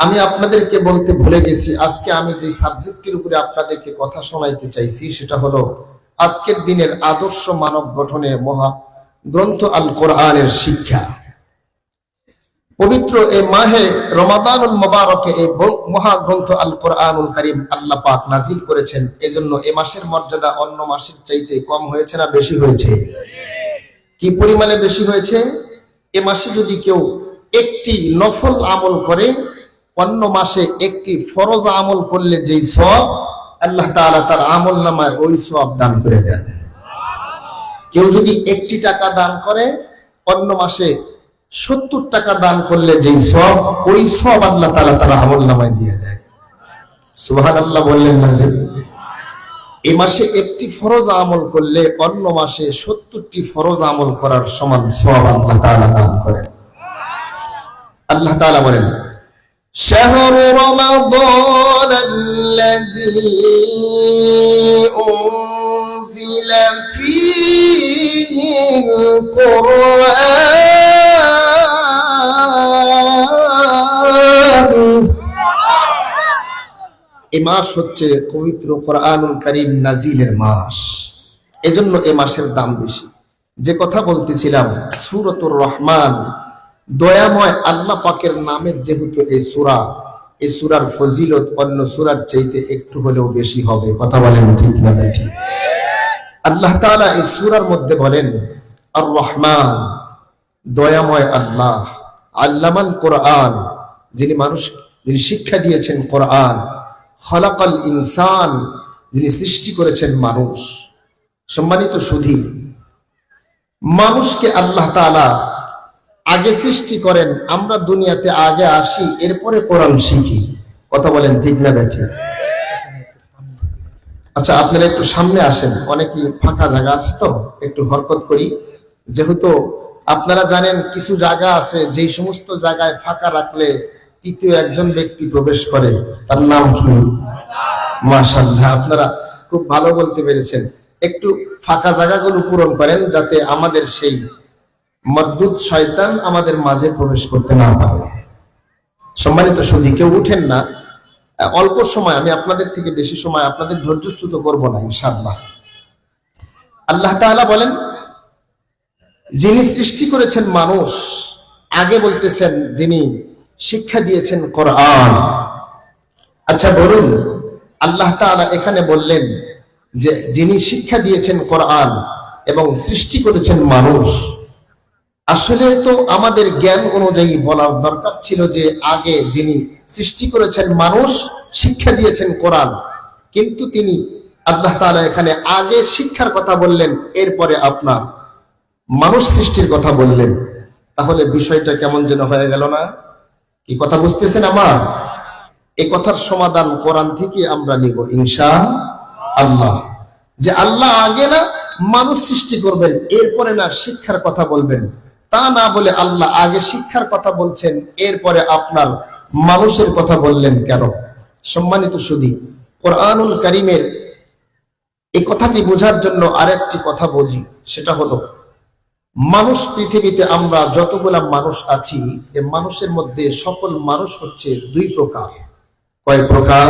আমি আপনাদেরকে বলতে ভুলে গেছি, আজকে আমি যে সাবজেক্টের উপরে আপনাদেরকে কথা শোনাইতে চাইছি সেটা হলো আজকের দিনের আদর্শ মানব গঠনের মহা গ্রন্থ আল কোরআনের শিক্ষা। পবিত্র এই মাহে রমাদানুল মুবারকে এই মহাগ্রন্থ আল কোরআনুল কারীম আল্লাহ পাক নাজিল করেছেন। এজন্য এই মাসের মর্যাদা অন্য মাসের চাইতে কম হয়েছে না বেশি হয়েছে? কি পরিমাণে বেশি হয়েছে? এ মাসে যদি কেউ একটি নফল আমল করে, অন্য মাসে একটি ফরজ আমল করলে যেই সওয়াব, আল্লাহ তাআলা তার আমল নামায় ওই সওয়াব দান করে দেন। কেউ যদি একটি টাকা দান করে, অন্য মাসে 70 টাকা দান করলে যেই সওয়াব, ওই সওয়াব আল্লাহ তাআলা তার আমল নামায় দিয়ে দেয়। সুবহানাল্লাহ বললেন না? যে এই মাসে একটি ফরজ আমল করলে অন্য মাসে 70টি ফরজ আমল করার সমান সওয়াব আল্লাহ তাআলা দান করেন। আল্লাহ তাআলা বলেন, شهر رمضان الذي أنزل فيه القرآن। এই মাস হচ্ছে পবিত্র কোরআনুল কারীম নাজিলের মাস, এজন্য এই মাসের দাম বেশি। যে কথা বলতেছিলাম, সূরাতুর রহমান, দয়াময় আল্লাহ পাকের নামের যেহেতু এই সূরা, এই সূরার ফজিলত অন্য সূরার চাইতে একটু হলেও বেশি হবে। কথা বলেন ঠিক না ঠিক? আল্লাহ তাআলা এই সূরার মধ্যে বলেন, আর রহমান, দয়াময় আল্লাহ, আল্লামাল কোরআন, যিনি শিক্ষা দিয়েছেন কোরআন, খলাকাল ইনসান, যিনি সৃষ্টি করেছেন মানুষ। সম্মানিত সুধী, মানুষকে আল্লাহ তাআলা আগে সৃষ্টি করেন, আমরা দুনিয়াতে আগে আসি, এরপরে কোরআন শিখি। কথা বলেন ঠিক না ঠিক? আচ্ছা, আপনারা একটু সামনে আসেন, অনেকই ফাঁকা জায়গা আছে তো একটু হরকত করি। যেহেতু আপনারা জানেন কিছু জায়গা আছে যেই সমস্ত জায়গায় ফাঁকা রাখলে তৃতীয় একজন ব্যক্তি প্রবেশ করে, তার নাম কি? মাশাআল্লাহ, আপনারা খুব ভালো বলতে পেরেছেন। একটু ফাঁকা জায়গাগুলো পূরণ করেন যাতে আমাদের সেই মরদুদ শয়তান আমাদের মাঝে প্রবেশ করতে না পারে। সম্মানিত সুধী, কেউ উঠেন না, অল্প সময়, আমি আপনাদের থেকে বেশি সময় আপনাদের ধৈর্যচ্যুত করব না ইনশাআল্লাহ। আল্লাহ তাআলা বলেন, যিনি সৃষ্টি করেছেন মানুষ, আগে বলতেছেন যিনি শিক্ষা দিয়েছেন কোরআন। আচ্ছা বলুন, আল্লাহ তাআলা এখানে বললেন যে যিনি শিক্ষা দিয়েছেন কোরআন এবং সৃষ্টি করেছেন মানুষ, আসলে তো আমাদের জ্ঞান অনুযায়ী বলার দরকার ছিল যে আগে যিনি সৃষ্টি করেছেন মানুষ, শিক্ষা দিয়েছেন কোরআন, কিন্তু তিনি আল্লাহ তাআলা এখানে আগে শিক্ষার কথা বললেন, এরপরে আপনার মানুষ সৃষ্টির কথা বললেন। তাহলে বিষয়টা কেমন যেন হয়ে গেল না? কি কথা বুঝতেছেন আমার? এই কথার সমাধান কোরআন থেকে আমরা নিব ইনশাআল্লাহ। যে আল্লাহ আগে না মানুষ সৃষ্টি করবেন, এরপরে না শিক্ষার কথা বলবেন, তা না বলে আল্লাহ আগে শিক্ষার কথা বলছেন, এরপরে আপনার মানুষের কথা বললেন কেন? সম্মানিত সুধী, কোরআনুল কারীমের এই কথাটি বোঝার জন্য আরেকটি কথা বুঝি, সেটা হলো মানুষ, পৃথিবীতে আমরা যতগুলা মানুষ আছি, এই মানুষের মধ্যে সকল মানুষ হচ্ছে দুই প্রকার। কয় প্রকার?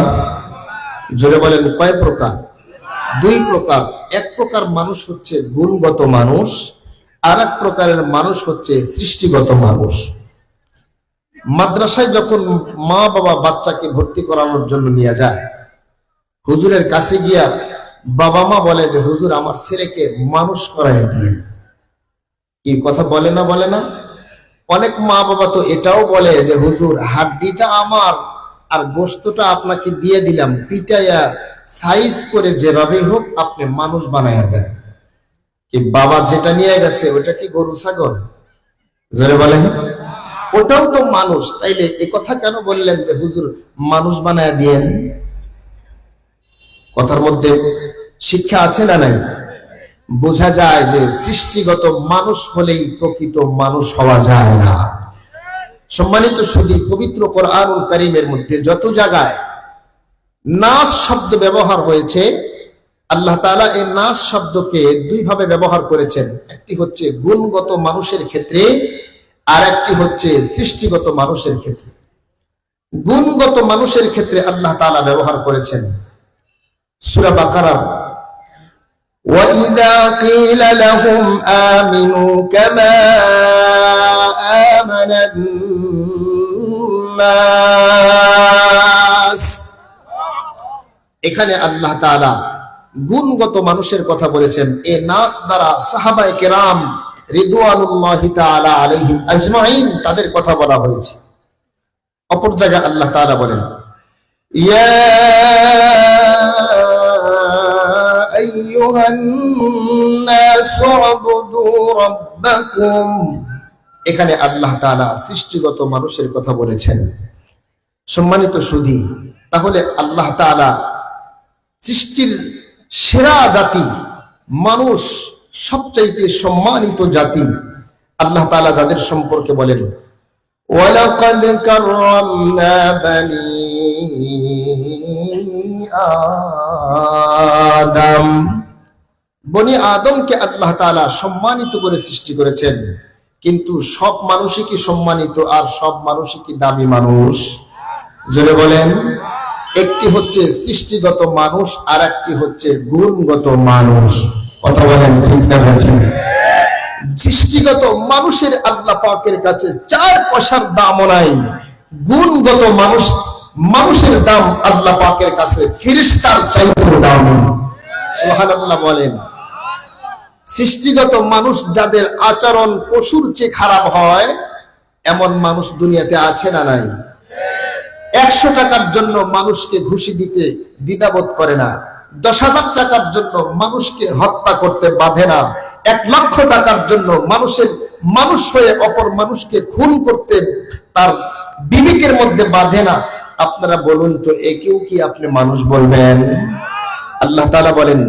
জোরে বলেন, কয় প্রকার? দুই প্রকার। এক প্রকার মানুষ হচ্ছে গুণগত মানুষ, আর এক প্রকারের মানুষ হচ্ছে সৃষ্টিগত মানুষ। মাদ্রাসায় যখন মা বাবা বাচ্চাকে ভর্তি করানোর জন্য নিয়ে যায়, হুজুরের কাছে গিয়া বাবা মা বলে যে হুজুর আমার ছেলেকে মানুষ করাই দিয়ে। কি কথা বলে না? বলে না? অনেক মা বাবা তো এটাও বলে যে হুজুর হাড্ডিটা আমার আর গোশতটা আপনাকে দিয়ে দিলাম, পিটাইয়া সাইজ করে যেভাবে হোক আপনি মানুষ বানাইয়া দেন। কি বাবা যেটা নিয়ে গেছে ওটা কি গরু ছাগল? যারা বলেন ওটাও তো মানুষ, তাইলে এ কথা কেন বললেন যে হুজুর মানুষ বানাইয়া দিয়েন? কথার মধ্যে শিক্ষা আছে না নাই? বোঝা যায় যে সৃষ্টিগত মানুষ হলেই প্রকৃত মানুষ হওয়া যায় না। সম্মানিত সুধী, পবিত্র কোরআনুল কারীমের মধ্যে যত জায়গায় নাস শব্দ ব্যবহার হয়েছে, আল্লাহ তাআলা এই নাস শব্দকে দুই ভাবে ব্যবহার করেছেন। একটি হচ্ছে গুণগত মানুষের ক্ষেত্রে, আর একটি হচ্ছে সৃষ্টিগত মানুষের ক্ষেত্রে। গুণগত মানুষের ক্ষেত্রে আল্লাহ তাআলা ব্যবহার করেছেন। সূরা বাকারা وَإِذَا قِيلَ لَهُمْ آمِنُوا كَمَا آمَنَ النَّاسُ, এখানে আল্লাহ তাআলা গুণগত মানুষের কথা বলেছেন। এ নাস দ্বারা সাহাবায়ে কেরাম রিদওয়ানুল্লাহি তাআলা আলাইহিম আজমাইন তাদের কথা বলা হয়েছে। অপর জায়গায় আল্লাহ তাআলা বলেন ইয়া আইয়ুহান নাসু উবুদু রাব্বাকুম, এখানে আল্লাহ তাআলা সৃষ্টিগত মানুষের কথা বলেছেন। সম্মানিত সুধী, তাহলে আল্লাহ তাআলা সৃষ্টির সেরা জাতি মানুষ, সবচাইতে সম্মানিত জাতি, আল্লাহ তাআলা যাদের সম্পর্কে বলেন ওয়ালাকাদ কাররামনা বানি আদম, বনি আদমকে আল্লাহ তাআলা সম্মানিত করে সৃষ্টি করেছেন। কিন্তু সব মানুষই কি সম্মানিত আর সব মানুষই কি দামি মানুষ? জোরে বলেন। একটি হচ্ছে সৃষ্টিগত মানুষ আর একটি হচ্ছে গুণগত মানুষ। কথা বলেন ঠিক না ঠিক? সৃষ্টিগত মানুষের আল্লাহ পাকের কাছে 4 পয়সার দামও নাই। গুণগত মানুষের দাম আল্লাহ পাকের কাছে ফেরেশতার চাইতেও দামি। সুবহানাল্লাহ বলেন। সৃষ্টিগত মানুষ যাদের আচরণ পশুর চেয়ে খারাপ হয়, এমন মানুষ দুনিয়াতে আছে না নাই? 100 টাকার জন্য মানুষকে ঘুষি দিতে দ্বিধাবোধ করে না, 10,000 টাকার জন্য মানুষকে হত্যা করতে বাধে না, 1 লক্ষ টাকার জন্য মানুষ হয়ে অপর মানুষকে খুন করতে তার বিবেকের মধ্যে বাধে না। আপনারা বলুন তো, একেও কি আপনি মানুষ বলবেন? আল্লাহ তাআলা বলেন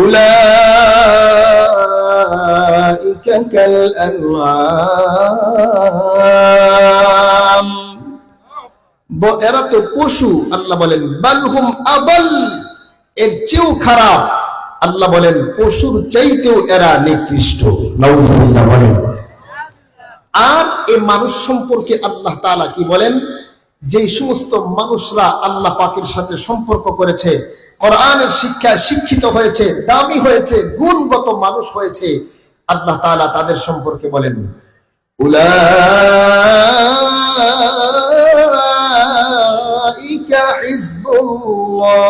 উলাইকা কাল আনআম, এরা তো পশু। আল্লাহ বলেন বালহুম আবাল, এর চেয়েও খারাপ। আল্লাহ বলেন পশুর চাইতেও এরা নিকৃষ্ট। নাউযুবিল্লাহ বলেন। আর এই মানুষ সম্পর্কে আল্লাহ তাআলা কি বলেন? যেই সমস্ত মানুষরা আল্লাহ পাকের সাথে সম্পর্ক করেছে, কোরআনের শিক্ষায় শিক্ষিত হয়েছে, দামি হয়েছে, গুণগত মানুষ হয়েছে, আল্লাহ তাআলা তাদের সম্পর্কে বলেন উলাইকা হিজবুল্লাহ।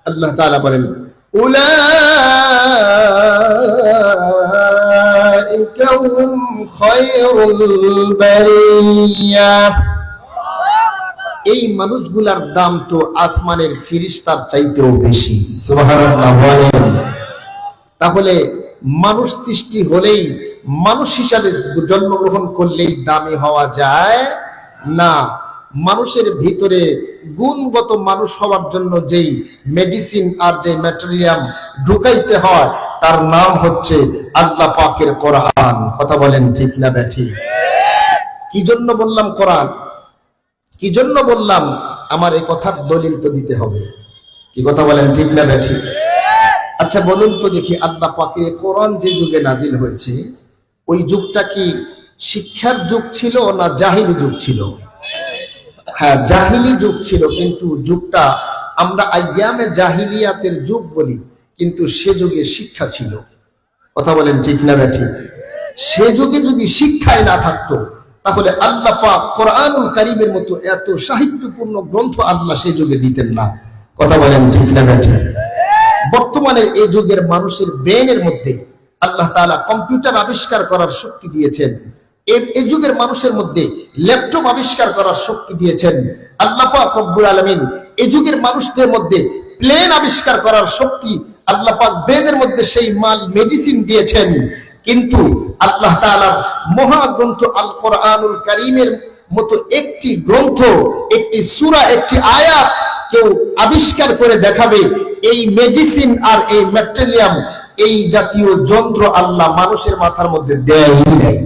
আল্লাহ তাআলা বলেন উলাইকা হুম খায়রুল বারিয়া। এই মানুষগুলার দাম তো আসমানের ফেরেশতার চাইতেও বেশি। সুবহানাল্লাহ বলেন। তাহলে মানুষ সৃষ্টি হলেই, মানুষ হিসাবে জন্মগ্রহণ করলেই দামি হওয়া যায় না। মানুষের ভিতরে গুণগত মানুষ হওয়ার জন্য যেই মেডিসিন আর যে ম্যাটেরিয়াল ঢুকাইতে হয়, তার নাম হচ্ছে আল্লাহ পাকের কোরআন। কথা বলেন ঠিক না ঠিক? কি জন্য বললাম কোরআন? কি জন্য বললাম? আমার এই কথার দলিল তো দিতে হবে। কি কথা বলেন ঠিক না ঠিক? আচ্ছা বলুন তো দেখি, আল্লাহ পাকের কোরআন যে যুগে নাজিল হয়েছে, ওই যুগটা কি শিক্ষার যুগ ছিল না জাহিলি যুগ ছিল? হ্যাঁ, জাহিলি যুগ ছিল। কিন্তু যুগটা আমরা আইয়ামে জাহিলিয়াতের যুগ বলি, কিন্তু সে যুগে শিক্ষা ছিল। কথা বলেন ঠিক না ঠিক? সে যুগে যদি শিক্ষায় না থাকতো, তাহলে আল্লাহ পাক কোরআনুল কারীমের মতো এত সাহিত্যপূর্ণ গ্রন্থ আল্লাহ সেই যুগে দিতেন না। কথা বলেন ঠিক না ঠিক? বর্তমানে এই যুগের মানুষের ব্রেনের মধ্যে আল্লাহ তাআলা কম্পিউটার আবিষ্কার করার শক্তি দিয়েছেন। এই যুগের মানুষের মধ্যে ল্যাপটপ আবিষ্কার করার শক্তি দিয়েছেন আল্লাহ পাক রব্বুল আলামিন। এই যুগের মানুষদের মধ্যে প্লেন আবিষ্কার করার শক্তি আল্লাহ পাক ব্রেনের মধ্যে সেই মাল মেডিসিন দিয়েছেন। কিন্তু আল্লাহ তাআলার মহাগ্রন্থ আল কোরআনুল কারীমের মতো একটি গ্রন্থ, একটি সূরা, একটি আয়াত কেউ আবিষ্কার করে দেখাবে, এই মেডিসিন আর এই ম্যাটেরিয়াল, এই জাতীয় যন্ত্র আল্লাহ মানুষের মাথার মধ্যে দেয়ই নাই।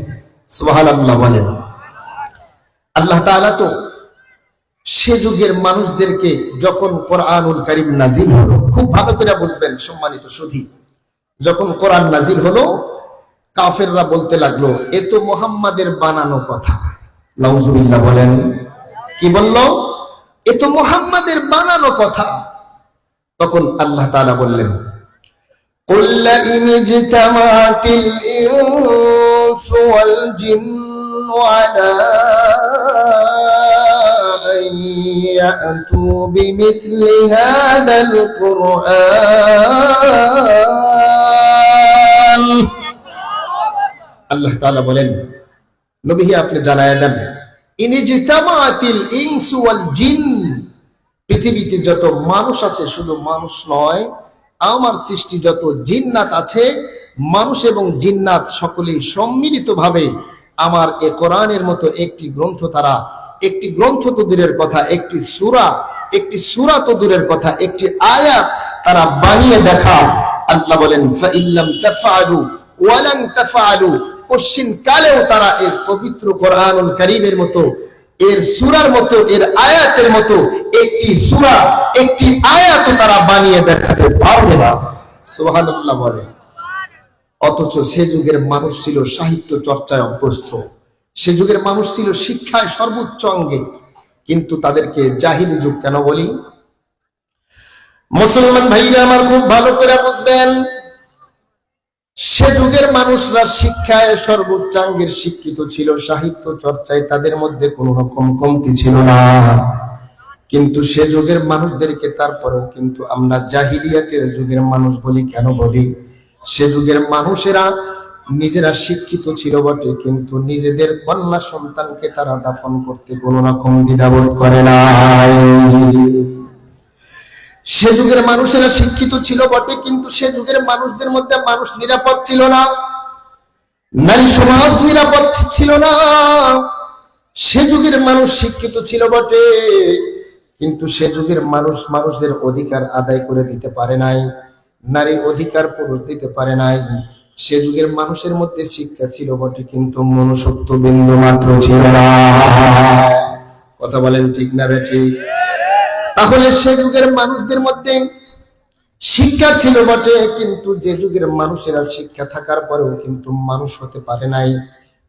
সুবহানাল্লাহ বলেন। আল্লাহ তাআলা তো সে যুগের মানুষদেরকে যখন কোরআনুল কারীম নাজিল হলো, খুব ভালো করে বুঝবেন সম্মানিত সুধী, যখন কোরআন নাজিল হলো, কাফেররা বলতে লাগলো, এ তো মুহাম্মাদের বানানো কথা। নাউজুবিল্লাহ বলেন। কি বলল? এ তো মুহাম্মাদের বানানো কথা। তখন আল্লাহ তাআলা বললেন, قل لئن اجتمعت الإنس والجن على أن يأتوا بمثل هذا القرآن। আল্লাহ তাআলা বলেন, নবী আপনি জানায় দেন, ইন ইজতামাআতিল ইনসু ওয়াল জিন, পৃথিবীতে যত মানুষ আছে, শুধু মানুষ নয়, আমার সৃষ্টি যত জিন্নাত আছে, মানুষ এবং জিন্নাত সকলেই সম্মিলিতভাবে আমার এ কোরআনের মতো একটি গ্রন্থ, তারা একটি গ্রন্থ তো দূরের কথা, একটি সূরা তো দূরের কথা, একটি আয়াত তারা বানিয়ে দেখা। আল্লাহ বলেন, ফাইল্লাম তাফআলু ওয়া লান তাফআলু, কোশ্চিন কালেও তারা এই পবিত্র কোরআনুল কারীমের মতো, এর সূরার মতো, এর আয়াতের মতো একটি সূরা, একটি আয়াত তারা বানিয়ে দেখাতে পারবে না। সুবহানাল্লাহ বলে। অথচ সে যুগের মানুষ ছিল সাহিত্য চর্চায় অভ্যস্ত, সে যুগের মানুষ ছিল শিক্ষায় সর্বোচ্চ অঙ্গে, কিন্তু তাদেরকে জাহিলি যুগ কেন বলি? মুসলমান ভাইরা আমার খুব ভালো করে বুঝবেন, সে যুগের মানুষরা শিক্ষায় সর্বোচ্চাঙ্গের শিক্ষিত ছিল, সাহিত্য চর্চায় তাদের মধ্যে কোন রকম কমতি ছিল না। কিন্তু সে যুগের মানুষদেরকে তারপরেও কিন্তু আমরা জাহিলিয়াতের যুগের মানুষ বলি। কেন বলি? সে যুগের মানুষেরা নিজেরা শিক্ষিত ছিল বটে, কিন্তু নিজেদের কন্যা সন্তানকে তারা দাফন করতে কোন রকম দ্বিধাবোধ করে নাই। সে যুগের মানুষেরা শিক্ষিত ছিল বটে, কিন্তু সে যুগের মানুষদের মধ্যে মানুষ নিরাপদ ছিল না, নারী সমাজ নিরাপদ ছিল না। সে যুগের মানুষ শিক্ষিত ছিল বটে, কিন্তু সে যুগের মানুষ মানুষের অধিকার আদায় করে দিতে পারে নাই, নারীর অধিকার পুরুষ দিতে পারে নাই। সে যুগের মানুষের মধ্যে শিক্ষা ছিল বটে, কিন্তু মনুষ্যত্ব বিন্দু মাত্র ছিল না। কথা বলেন ঠিক না বেঠিক? তাহলে সে যুগের মানুষদের মধ্যে শিক্ষা ছিল বটে, কিন্তু যে যুগের মানুষেরা শিক্ষা থাকার পরেও কিন্তু মানুষ হতে পারে নাই।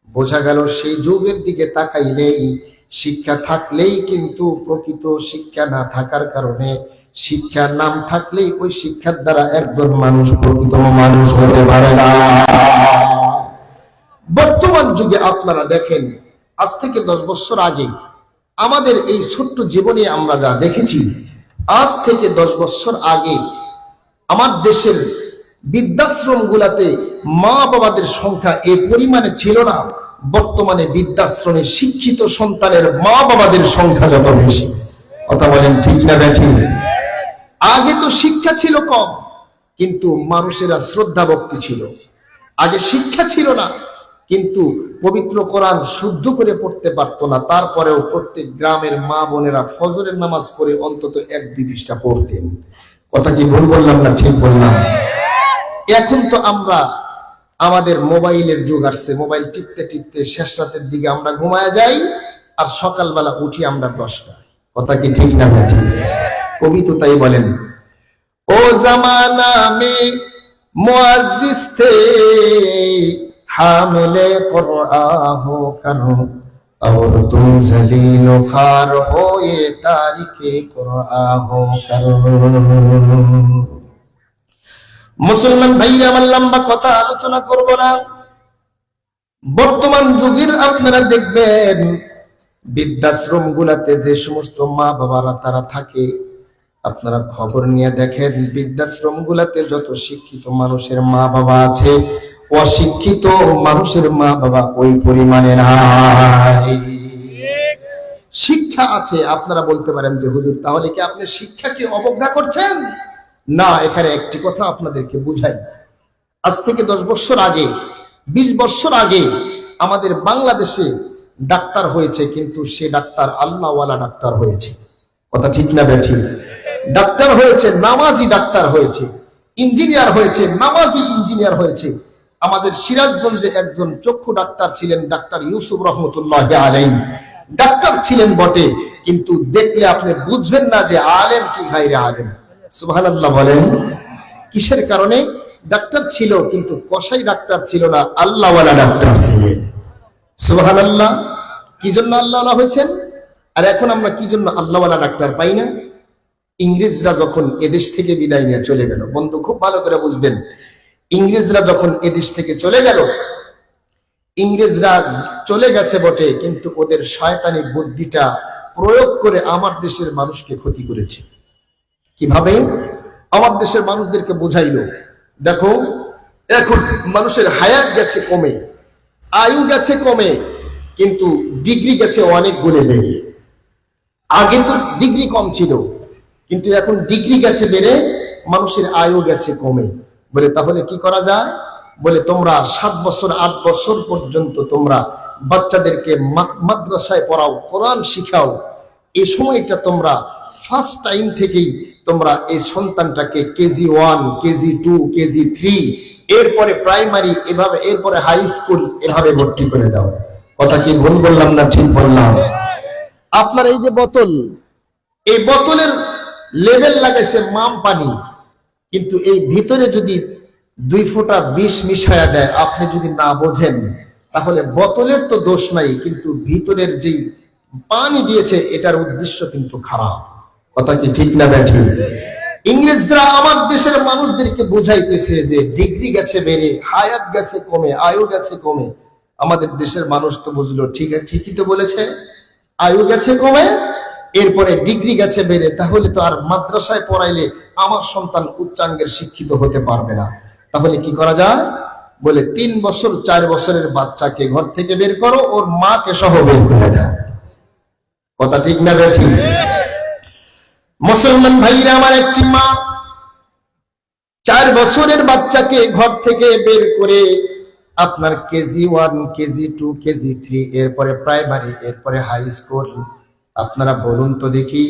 বোঝা গেল সেই যুগের দিকে তাকাইলেই শিক্ষা থাকলেই কিন্তু প্রকৃত শিক্ষা না থাকার কারণে, শিক্ষার নাম থাকলেই ওই শিক্ষার দ্বারা একজন মানুষ প্রকৃত মানুষ হতে পারে না। বর্তমান যুগে আপনারা দেখেন, আজ থেকে 10 বছর আগে আমাদের এই ছোট্ট জীবনে আমরা যা দেখেছি, আজ থেকে 10 বছর আগে আমার দেশের বৃদ্ধাশ্রম গুলাতে মা বাবাদের সংখ্যা এই পরিমাণে ছিল না। বর্তমানে বৃদ্ধাশ্রমে শিক্ষিত সন্তানের মা বাবাদের সংখ্যা যত বেশি। কথা বলেন ঠিক না বেঠিক? আগে তো শিক্ষা ছিল কম, কিন্তু মানুষেরা শ্রদ্ধা ভক্তি ছিল। আগে শিক্ষা ছিল না, কিন্তু পবিত্র কোরআন শুদ্ধ করে পড়তে পারতো না, তারপরেও প্রত্যেক গ্রামের মা বোনেরা ফজরের নামাজ পড়ে অন্তত 1-2 পৃষ্ঠা পড়তেন। কথা কি ভুল বললাম না ঠিক বললাম? এখন তো আমরা, আমাদের মোবাইলের যুগ আসছে, মোবাইল টিপতে টিপতে শেষ রাতের দিকে আমরা ঘুমায় যাই, আর সকালবেলা উঠি আমরা 10টায়। কথা কি ঠিক না ঠিক? কবি তো তাই বলেন, ও জামানা মে মুআজ্জিজ থে হামিলে কুরআন হো কর, और तुम जलील खार हो ये तारिके कुरआन हो कर। মুসলমান ভাইরা আমার লম্বা কথা আলোচনা করব না। বর্তমান যুগের আপনারা দেখবেন বৃদ্ধাশ্রম গুলাতে যে সমস্ত মা বাবারা তারা থাকে, আপনারা খবর নিয়ে দেখেন বৃদ্ধাশ্রম গুলাতে যত শিক্ষিত মানুষের মা বাবা আছে, অশিক্ষিত মানুষের মা বাবা ওই পরিমাণে নাই। শিক্ষা আছে, আপনারা বলতে পারেন যে হুজুর তাহলে কি আপনি শিক্ষাকে অবজ্ঞা করছেন? না, এখানে একটি কথা আপনাদেরকে বুঝাই। আজ থেকে 10 বছর আগে, 20 বছর আগে আমাদের বাংলাদেশে ডাক্তার হয়েছে, কিন্তু সে ডাক্তার আল্লাহওয়ালা ডাক্তার হয়েছে। কথা ঠিক না বেঠিক? ডাক্তার হয়েছে, নামাজি ডাক্তার হয়েছে, ইঞ্জিনিয়ার হয়েছে, নামাজি ইঞ্জিনিয়ার হয়েছে। আমাদের সিরাজগঞ্জে একজন চক্ষু ডাক্তার ছিলেন, ডাক্তার ইউসুফ রহমতুল্লাহ আলাইহি। ডাক্তার ছিলেন বটে, কিন্তু দেখলে আপনি বুঝবেন না যে আলেম কি গায়রে আলেম। সুবহানাল্লাহ বলেন। কিসের কারণে? ডাক্তার ছিল, কিন্তু কসাই ডাক্তার ছিল না, আল্লাহওয়ালা ডাক্তার ছিলেন। সুবহানাল্লাহ। কি জন্য আল্লাহওয়ালা হয়েছেন? আর এখন আমরা কি জন্য আল্লাহওয়ালা ডাক্তার পাই না? ইংরেজরা যখন এদেশ থেকে বিদায় নিয়ে চলে গেল, বন্ধু খুব ভালো করে বুঝবেন, ইংরেজরা যখন এদেশ থেকে চলে গেল, ইংরেজরা চলে গেছে বটে, কিন্তু ওদের শয়তানি বুদ্ধিটা প্রয়োগ করে আমার দেশের মানুষকে ক্ষতি করেছে। কিভাবে? আমার দেশের মানুষদেরকে বুঝাইলো, দেখো এখন মানুষের হায়াত গেছে কমে, আয়ু গেছে কমে, কিন্তু ডিগ্রি গেছে অনেক গুণে বেড়ে। আগে তো ডিগ্রি কম ছিল, কিন্তু এখন ডিগ্রি গেছে বেড়ে, মানুষের আয়ু গেছে কমে। বলে তাহলে কি করা যায়? বলে তোমরা 7 বছর 8 বছর পর্যন্ত তোমরা বাচ্চাদেরকে মাদ্রাসায় পড়াও, কোরআন শিখাও। এই সময়টা তোমরা ফার্স্ট টাইম থেকেই তোমরা এই সন্তানটাকে কেজি 1, কেজি 2, কেজি 3, এরপরে প্রাইমারি, এভাবে এরপরে হাই স্কুল, এভাবে ভর্তি করে দাও। কথা কি ভুল বললাম না ঠিক বললাম? আপনার এই যে বোতল, এই বোতলের লেভেল লাগাইছে মাম পানি, কিন্তু এই ভিতরে যদি 2 ফোঁটা বিষ মিশায়া দেয়, আপনি যদি না বোঝেন, তাহলে বোতলের তো দোষ নাই, কিন্তু ভিতরের যে পানি দিয়েছে এটার উদ্দেশ্য কিন্তু খারাপ। কথা কি ঠিক না ব্যাঠিক? ইংরেজরা আমার দেশের মানুষদেরকে বুঝাইতেছে যে ডিগ্রি গেছে বেড়ে, হায়াত গেছে কমে, আয়ু গেছে কমে। আমাদের দেশের মানুষ তো বুঝলো, ঠিকই তো বলেছে, আয়ু গেছে কমে, এরপরে ডিগ্রি গেছে বেড়ে, তাহলে তো আর মাদ্রাসায় পড়াইলে আমার সন্তান উচ্চাঙ্গের শিক্ষিত হতে পারবে না। তাহলে কি করা যায়? বলে 3 বছর 4 বছরের বাচ্চাকে ঘর থেকে বের করো, ওর মাকে সহ বের করে দেয়। কথা ঠিক না ব্যাঠিক? মুসলমান ভাইরা আমার, একটি মা 4 বছরের বাচ্চাকে ঘর থেকে বের করে আপনার কেজি 1, কেজি 2, কেজি 3, এরপরে প্রাইমারি, এরপরে হাই স্কুল। আপনারা বলুন তো দেখি,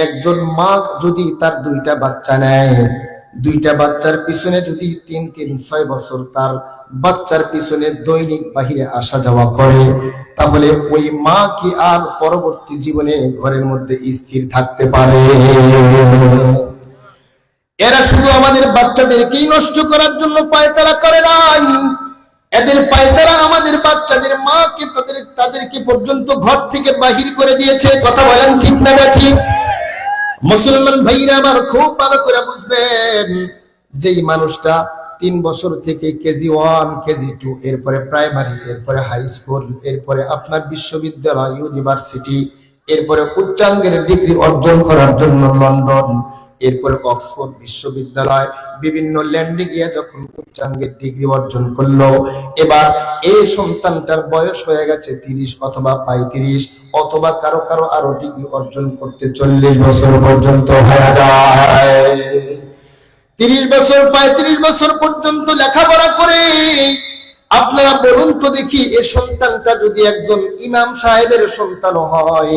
একজন মা যদি তার 2টা বাচ্চা নেয়, 2টা বাচ্চার পিছনে যদি 3 6 বছর তার বাচ্চার পিছনে দৈনিক বাহিরে আসা যাওয়া করে, তাহলে ওই মা কি আর পরবর্তী জীবনে ঘরের মধ্যে স্থির থাকতে পারে? এরা শুধু আমাদের বাচ্চাদেরকেই নষ্ট করার জন্য পায়তারা করে নাই, এদের পায়তারা আমাদের বাচ্চাদের মাকে তাদেরকে পর্যন্ত ঘর থেকে বাহির করে দিয়েছে। কথা বলেন ঠিক না ঠিক? মুসলমান ভাইরা আমার, খুব ভালো করে বুঝবেন, যেই মানুষটা 3 বছর থেকে কেজি 1, কেজি 2, এরপরে প্রাইমারি, এরপরে হাই স্কুল, এরপরে আপনার বিশ্ববিদ্যালয়, ইউনিভার্সিটি, এরপরে উচ্চাঙ্গের ডিগ্রি অর্জন করার জন্য লন্ডন, এরপরে অক্সফোর্ড বিশ্ববিদ্যালয়, বিভিন্ন ল্যান্ডে গিয়ে যখন উচ্চাঙ্গের ডিগ্রি অর্জন করলো, এবার এই সন্তানটার বয়স হয়ে গেছে 30 অথবা 35, অথবা কারো কারো আরো ডিগ্রি অর্জন করতে 40 বছর পর্যন্ত হয়ে যায়। 30 বছর 35 বছর পর্যন্ত লেখাপড়া করে, আপনারা বলুন তো দেখি, এই সন্তানটা যদি একজন ইমাম সাহেবের সন্তান হয়,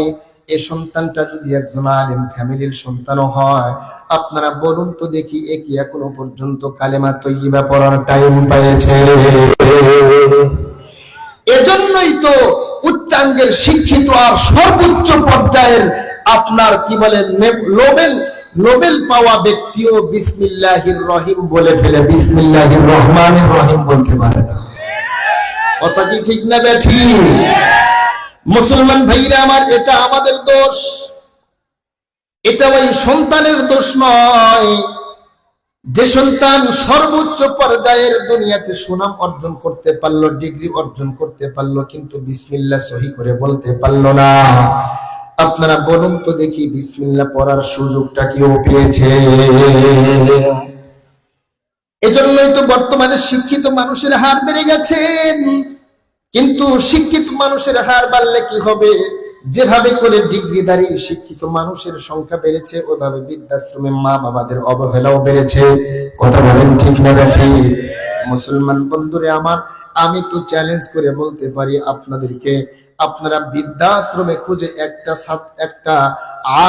এই সন্তানটা যদি একজন আলেম ফ্যামিলির সন্তান হয়, আপনারা বলুন তো দেখি, এ কি এখনো পর্যন্ত কালেমা তৈয়্যিবা পড়ার টাইম পেয়েছে? এজন্যই তো উচ্চাঙ্গের শিক্ষিত আর সর্বোচ্চ পর্যায়ের আপনার কি বলে নোবেল পাওয়া ব্যক্তিও বিসমিল্লাহির রহিম বলে ফেলে, বিসমিল্লাহির রহমানির রহিম বলতে পারে না। কথা কি ঠিক না ব্যাঠিক? মুসলমান ভাইরা আমার, এটা আমাদের দোষ, এটা ওই সন্তানের দোষ নয়। যে সন্তান সর্বোচ্চ পর্যায়ের দুনিয়াতে সুনাম অর্জন করতে পারলো, ডিগ্রি অর্জন করতে পারলো, কিন্তু বিসমিল্লাহ সহি করে বলতে পারলো না, আপনারা বলুন তো দেখি, বিসমিল্লাহ পড়ার সুযোগটা কেউ পেয়েছে? এজন্যই তো বর্তমানে শিক্ষিত মানুষের হার বেড়ে গেছে। কিন্তু শিক্ষিত মানুষের হার বাড়লে কি হবে? যেভাবে করে ডিগ্রিধারী শিক্ষিত মানুষের সংখ্যা বেড়েছে, ওইভাবে বৃদ্ধাশ্রমে মা বাবাদের অবহেলাও বেড়েছে। কথা বলেন ঠিক না ঠিক? মুসলমান বন্ধুরে আমার, আমি তো চ্যালেঞ্জ করে বলতে পারি আপনাদেরকে, আপনারা বৃদ্ধাশ্রমে খুঁজে একটা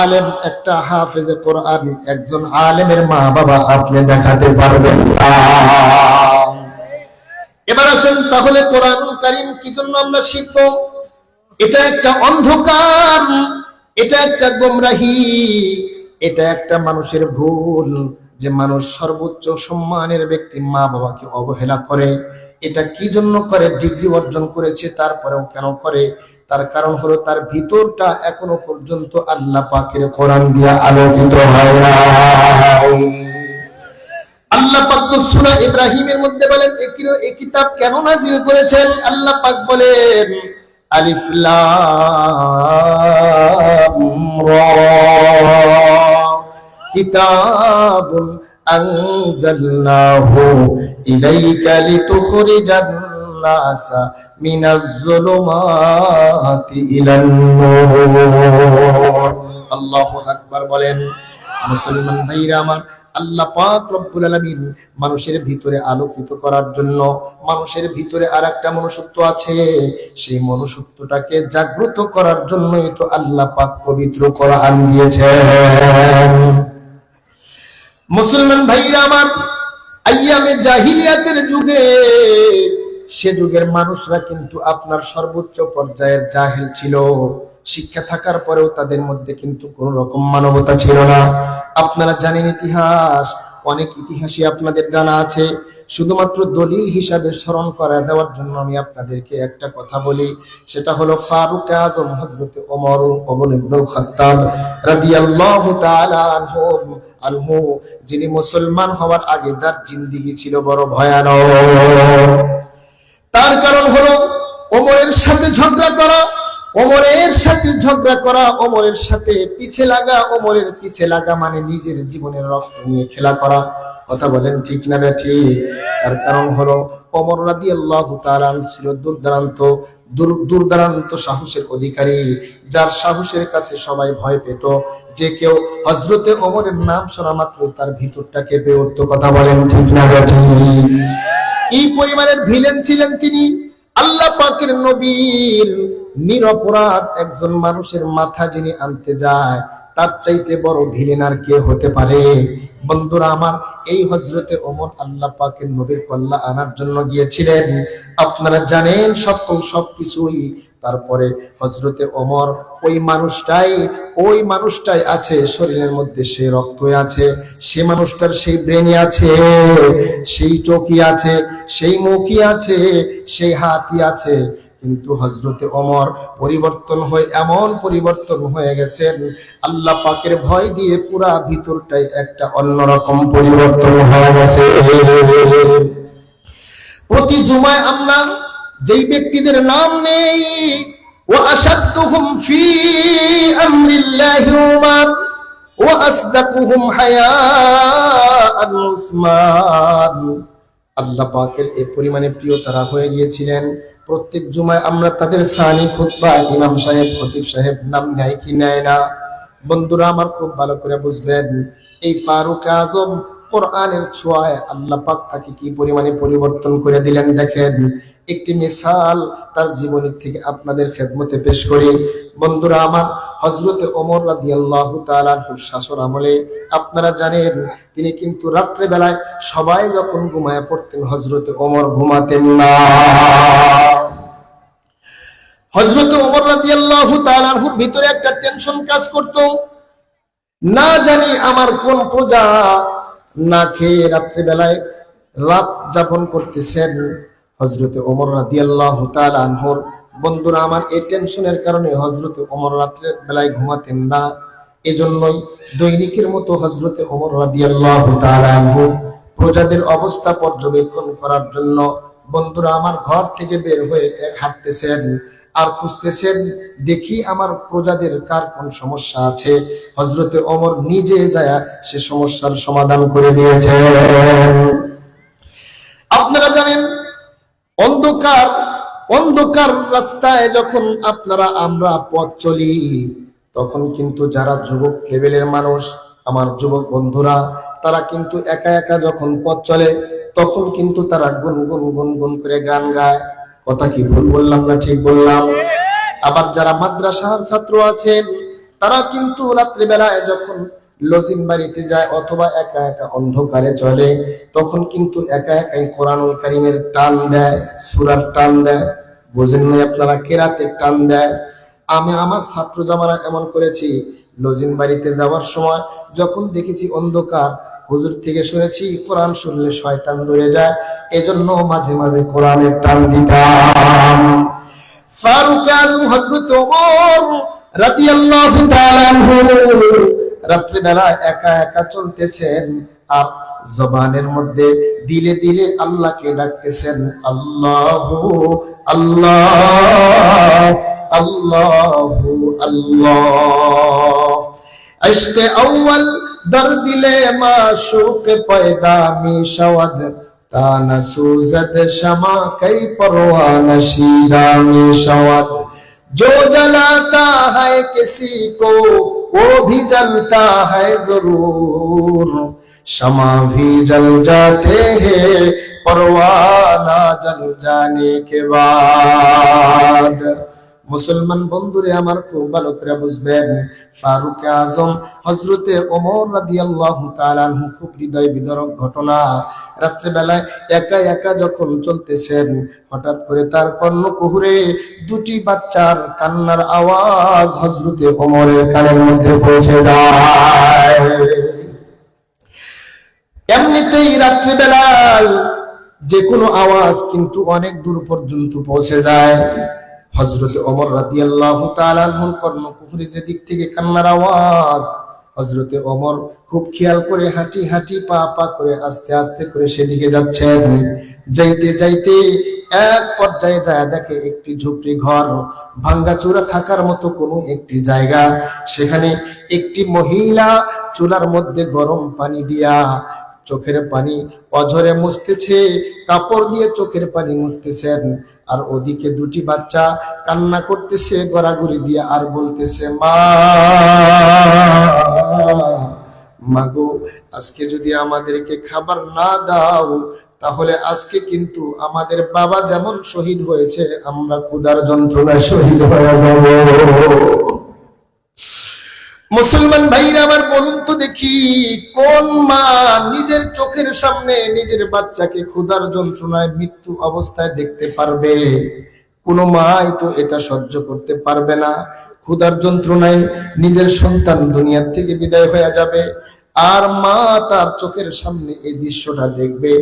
আলেম, একটা হাফেজে কোরআন, একজন আলেমের মা বাবা আপনি দেখাতে পারবেন না। এবার আসেন, তাহলে কোরআনুল কারীম কি জন্য আমরা শিখবো? এটা একটা অন্ধকার, এটা একটা গোমরাহি, এটা একটা মানুষের ভুল, যে মানুষ সর্বোচ্চ সম্মানের ব্যক্তি মা বাবাকে অবহেলা করে। এটা কি জন্য করে? ডিগ্রি অর্জন করেছে তারপরেও কেন করে? তার কারণ হলো তার ভিতরটা এখনো পর্যন্ত আল্লাহ পাকের কোরআন দিয়ে আলোকিত হয় না। আল্লাহ পাক তো সূরা ইব্রাহিমের মধ্যে বলেন এই কিতাব কেন নাযিল করেছেন? আল্লাহ পাক বলেন আলিফ লাম রা কিতাবুন আনজালনাহু ইলাইকা লিতুখরিজান নাসা মিনাজ যুলুমাতি ইলান নূর। আল্লাহু আকবার বলেন। মুসলমান ভাইরা আমার, আল্লাহ পাক রব্বুল আলামিন মানুষের ভিতরে আলোকিত করার জন্য মানুষের ভিতরে আরেকটা মনুষ্যত্ব আছে, সেই মনুষ্যত্বটাকে জাগ্রত করার জন্যই তো আল্লাহ পাক পবিত্র কোরআন দিয়েছেন। মুসলমান ভাইরা আমার, আইয়ামে জাহিলিয়াতের যুগে সে যুগের মানুষরা কিন্তু আপনার সর্বোচ্চ পর্যায়ের জাহেল ছিল। শিক্ষা থাকার পরেও তাদের মধ্যে কিন্তু কোন রকম মানবতা ছিল না। আপনারা জানেন ইতিহাস, অনেক ইতিহাসই আপনাদের জানা আছে। শুধুমাত্র দলিল হিসাবে স্মরণ করা দেওয়ার জন্য আমি আপনাদেরকে একটা কথা বলি, সেটা হলো ফারুক আজম হযরত ওমর ইবনুল খাত্তাব রাদিয়াল্লাহু তাআলা আনহু, যিনি মুসলমান হওয়ার আগে তার জিন্দেগি ছিল বড় ভয়ানক। তার কারণ হলো ওমরের সাথে ঝগড়া করা, ওমরের সাথে পিছে লাগা মানে নিজের জীবনের রক্ত নিয়ে খেলা করা। কথা বলেন ঠিক না ঠিক? তার কারণ হলো ওমর রাদিয়াল্লাহু তাআলা ছিল দুর্দান্ত সাহসের অধিকারী, যার সাহসের কাছে সবাই ভয় পেত। যে কেউ হযরতে ওমরের নাম শোনা মাত্র তার ভিতরটা কেঁপে উঠত। কথা বলেন ঠিক না ঠিক? কি পরিমাণের ভিলেন ছিলেন তিনি! আল্লাহ পাকের নবীর নিরপরাধ একজন মানুষের মাথা যিনি আনতে যায়, তার চাইতে বড় ভিলেন আর কে হতে পারে? বন্ধুরা আমার, এই হযরতে ওমর আল্লাহ পাকের নবীর কল্লা আনার জন্য গিয়েছিলেন। আপনারা জানেন সবকিছুই। তারপরে হযরতে ওমর ওই মানুষটাই আছে, শরীরের মধ্যে সে রক্ত আছে, সে মানুষটার সেই ব্রেনই আছে, সেই চোখই আছে, সেই মুখই আছে, সেই হাতই আছে। কিন্তু হযরতে ওমর এমন পরিবর্তন হয়ে গেছেন, আল্লাহ পাকের ভয় দিয়ে পুরা ভিতরটাই একটা অন্যরকম পরিবর্তন হয়ে গেছে। প্রতি জুমায় আমরা যেই ব্যক্তিদের নাম নেই, ওয়া আশাদ্দুহুম ফি আমরিল্লাহি উমর ওয়া আসদাকুহুম হায়াআন উসমান, আল্লাহ পাকের এই পরিমাণে প্রিয় তারা হয়ে গিয়েছিলেন। প্রত্যেক জুমায় আমরা তাদের সানি খুতবা ইমাম সাহেব খতিব সাহেব নাম নেয় কি নেয় না? বন্ধুরা আমার, খুব ভালো করে বুঝবেন, এই ফারুক আজম কোরআনের ছোঁয়ায় আল্লাহ পাক তাকে কি পরিমাণে পরিবর্তন করে দিলেন দেখেন। একটি মিসাল তার জীবনী থেকে আপনাদের খেদমতে পেশ করি। বন্ধুরা আমার, হযরতে ওমর রাদিয়াল্লাহু তাআলা আনহুর শাসন আমলে আপনারা জানেন তিনি কিন্তু রাত্রে বেলায় সবাই যখন ঘুমায় পড়তেন, হযরতে ওমর ঘুমাতেন না। হযরতে ওমর রাদিয়াল্লাহু তাআলা আনহুর ভিতরে একটা টেনশন কাজ করত, না জানি আমার কোন প্রজা না খেয়ে রাত্রে বেলায় রাত যাপন করতেছেন। হযরতে ওমর রাদিয়াল্লাহু তাআলা আনহুর বন্ধুরা আমার, এই টেনশনের কারণে হযরতে ওমর রাত্রে বেলায় ঘুমাতেন না। এজন্যই দৈনিকের মতো হযরতে ওমর রাদিয়াল্লাহু তাআলা আনহু প্রজাদের অবস্থা পর্যবেক্ষণ করার জন্য বন্ধুরা আমার ঘর থেকে বের হয়ে হাঁটতেছেন আর খুঁজতেছেন, দেখি আমার প্রজাদের কার কোন সমস্যা আছে। হযরতে ওমর নিজে যায় সে সমস্যার সমাধান করে দিয়েছেন। আপনারা জানেন, অন্ধকার রাস্তায় যখন আমরা পথ চলি, তখন কিন্তু যারা যুবক লেভেলের মানুষ, আমার যুবক বন্ধুরা, তারা কিন্তু একা একা যখন পথ চলে তখন কিন্তু তারা গুনগুন করে গান গায়। কথা কি ভুল বললাম না ঠিক বললাম? আবার যারা মাদ্রাসার ছাত্র আছেন, তারা কিন্তু রাত্রিবেলায় যখন লজিং বাড়িতে যায় অথবা একা একা অন্ধকারে চলে, তখন কিন্তু একা একাই কোরআনুল কারীমের টান দেয়, সূরার টান দেয়। বুঝেন না আপনারা? কেরাতের টান দেয়। আমি আমার ছাত্র জামানা এমন করেছি, লজিং বাড়িতে যাওয়ার সময় যখন দেখেছি অন্ধকার, হুজুর থেকে শুনেছি কোরআন শুনলে শয়তান দূরে যায়, এজন্য মাঝে মাঝে কোরআনের টান দিতাম। ফারুক আজম হযরত ওমর রাদিয়াল্লাহু তাআলা আনহু রাত্রে বেলা একা একা চলতেছেন, আর জবানের মধ্যে দিলে দিলে আল্লাহকে ডাকতেছেন, আল্লাহু আল্লাহ আল্লাহু আল্লাহ। ইশকে আউয়াল দর দিলে মাশূক পয়দা মিশাওয়াদ ताना सूजद शमा कई परवाना शीरा में शवाद। जो जलाता है किसी को वो भी जलता है जरूर, शमा भी जल जाते हैं परवाना जल जाने के बाद। মুসলমান বন্ধুরে আমার খুব ভালো করে বুঝবেন, ফারুক আজম হযরতে ওমর রাদিয়াল্লাহু তাআলা আনহু খুব হৃদয় বিদারক ঘটনা। রাত্রে বেলায় একা একা যখন চলতেছেন, হঠাৎ করে তার কর্ণকুহরে দুটি বাচ্চার কান্নার আওয়াজ হযরতে ওমরের কানের মধ্যে পৌঁছে যায়। এমনিতেই রাত্রে বেলায় যে কোনো আওয়াজ কিন্তু অনেক দূর পর্যন্ত পৌঁছে যায়। হযরত ওমর রাদিয়াল্লাহু তাআলা আনহুর কর্ণকুহরে যে দিক থেকে কান্নার আওয়াজ, হযরত ওমর খুব খেয়াল করে হাঁটি হাঁটি পা পা করে আস্তে আস্তে করে সেদিকে যাচ্ছেন। যাইতে যাইতে এক পর্যায়ে যায় দেখে একটি ঝুপড়ি ঘর, ভাঙ্গাচুরা থাকার মতো কোনো একটি জায়গা। সেখানে একটি মহিলা চুলার মধ্যে গরম পানি দিয়া চোখের পানি অঝরে মুছতেছে, কাপড় দিয়ে চোখের পানি মুছতেছেন। আর ওদিকে দুটি বাচ্চা কান্না করতেছে গড়াগড়ি দিয়ে, আর বলতেছে, মা মাগো, আজকে যদি আমাদেরকে খাবার না দাও তাহলে আজকে কিন্তু আমাদের বাবা যেমন শহীদ হয়েছে আমরা ক্ষুধার যন্ত্রণায় শহীদ হয়ে যাব। মুসলমান ভাইরা আবার বলুন তো দেখি, কোন মা নিজের চোখের সামনে নিজের বাচ্চাকে ক্ষুধার যন্ত্রণায় মৃত্যু অবস্থায় দেখতে পারবে? কোন মাই তো এটা সহ্য করতে পারবে না। ক্ষুধার যন্ত্রণায় নিজের সন্তান দুনিয়ার থেকে বিদায় হয়ে যাবে, আর মা তার চোখের সামনে এই দৃশ্যটা দেখবে,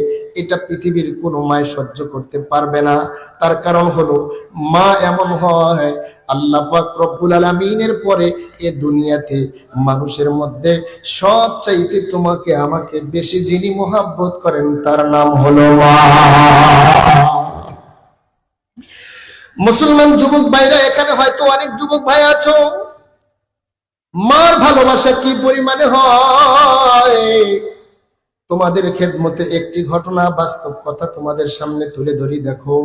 এটা পৃথিবীর কোনো মায় সহ্য করতে পারবে না। তার কারণ হলো মা এমন হয়, আল্লাহ পাক রব্বুল আলামিনের পরে এ দুনিয়াতে মানুষের মধ্যে সবচাইতে তোমাকে আমাকে বেশি যিনি মোহাব্বত করেন তার নাম হলো মা। মুসলমান যুবক ভাইরা, এখানে হয়তো অনেক যুবক ভাই আছো, মার ভালোবাসা কি পরিমাণে হয়। তোমাদের খেদমতে একটি ঘটনা, বাস্তব কথা তোমাদের সামনে তুলে ধরি। দেখো,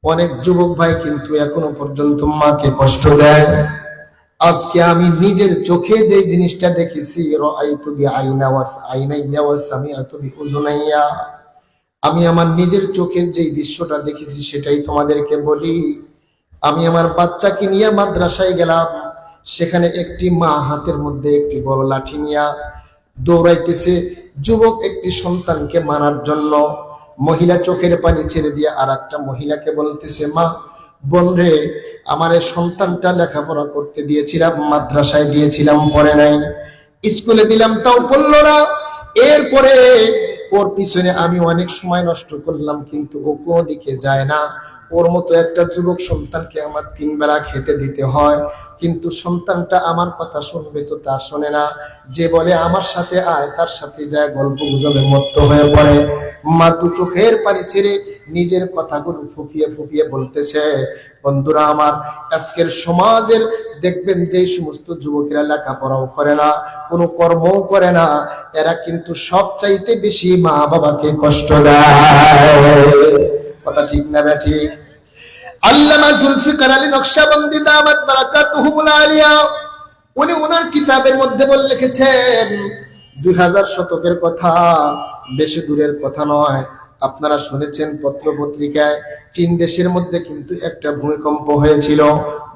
অনেক যুবক ভাই কিন্তু এখনো পর্যন্ত মাকে কষ্ট দেয়। আজকে আমি নিজের চোখে যে জিনিসটা দেখেছি, রাআইতু বিআইনা ওয়াস আইনাইয়া ওয়া সামিআতু বিউযুনাইয়া, আমি আমার নিজের চোখের যে দৃশ্যটা দেখেছি সেটাই তোমাদেরকে বলি। আমি আমার বাচ্চাকে নিয়ে মাদ্রাসায় গেলাম, সেখানে একটি মা হাতের মধ্যে একটি বড় লাঠি নিয়ে দৌড়াইতেছে যুবক একটি সন্তানকে মারার জন্য। মহিলা চোখের পানি ছেড়ে দিয়ে আর একটা মহিলাকে বলতেছে, মা বোন রে, আমার এই সন্তানটা লেখাপড়া করতে দিয়েছিলাম, মাদ্রাসায় দিয়েছিলাম, পড়ে নাই, স্কুলে দিলাম তাও পড়লো না, এরপরে ওর পিছনে আমি অনেক সময় নষ্ট করলাম কিন্তু ও কোনো দিকে যায় না। ওর মতো একটা যুবক সন্তানকে আমার 3 বেলা খেতে দিতে হয়, কিন্তু সন্তানটা আমার কথা শুনবে তো তা শোনে না। যে বলে আমার সাথে আয়, তার সাথে যায় গল্প গুজবে মত্ত হয়ে পড়ে। মা তো চোখের পানি ছেড়ে নিজের কথাগুলো ফুপিয়ে ফুপিয়ে বলতেছে। বন্ধুরা আমার, আজকের সমাজের দেখবেন যে সমস্ত যুবকেরা লেখাপড়াও করে না, কোনো কর্মও করে না, এরা কিন্তু সবচাইতে বেশি মা বাবাকে কষ্ট দেয়। কথা ঠিক না ঠিক? আল্লামা জুলফিকার আলী নকশবন্দি দামাত বারাকাতুহুল আলিয়া, উনি ওনার কিতাবের মধ্যে লিখেছেন 2000 শতকের কথা, বেশি দূরের কথা নয়। আপনারা শুনেছেন পত্র পত্রিকায়, চীন দেশের মধ্যে কিন্তু একটা ভূমিকম্প হয়েছিল।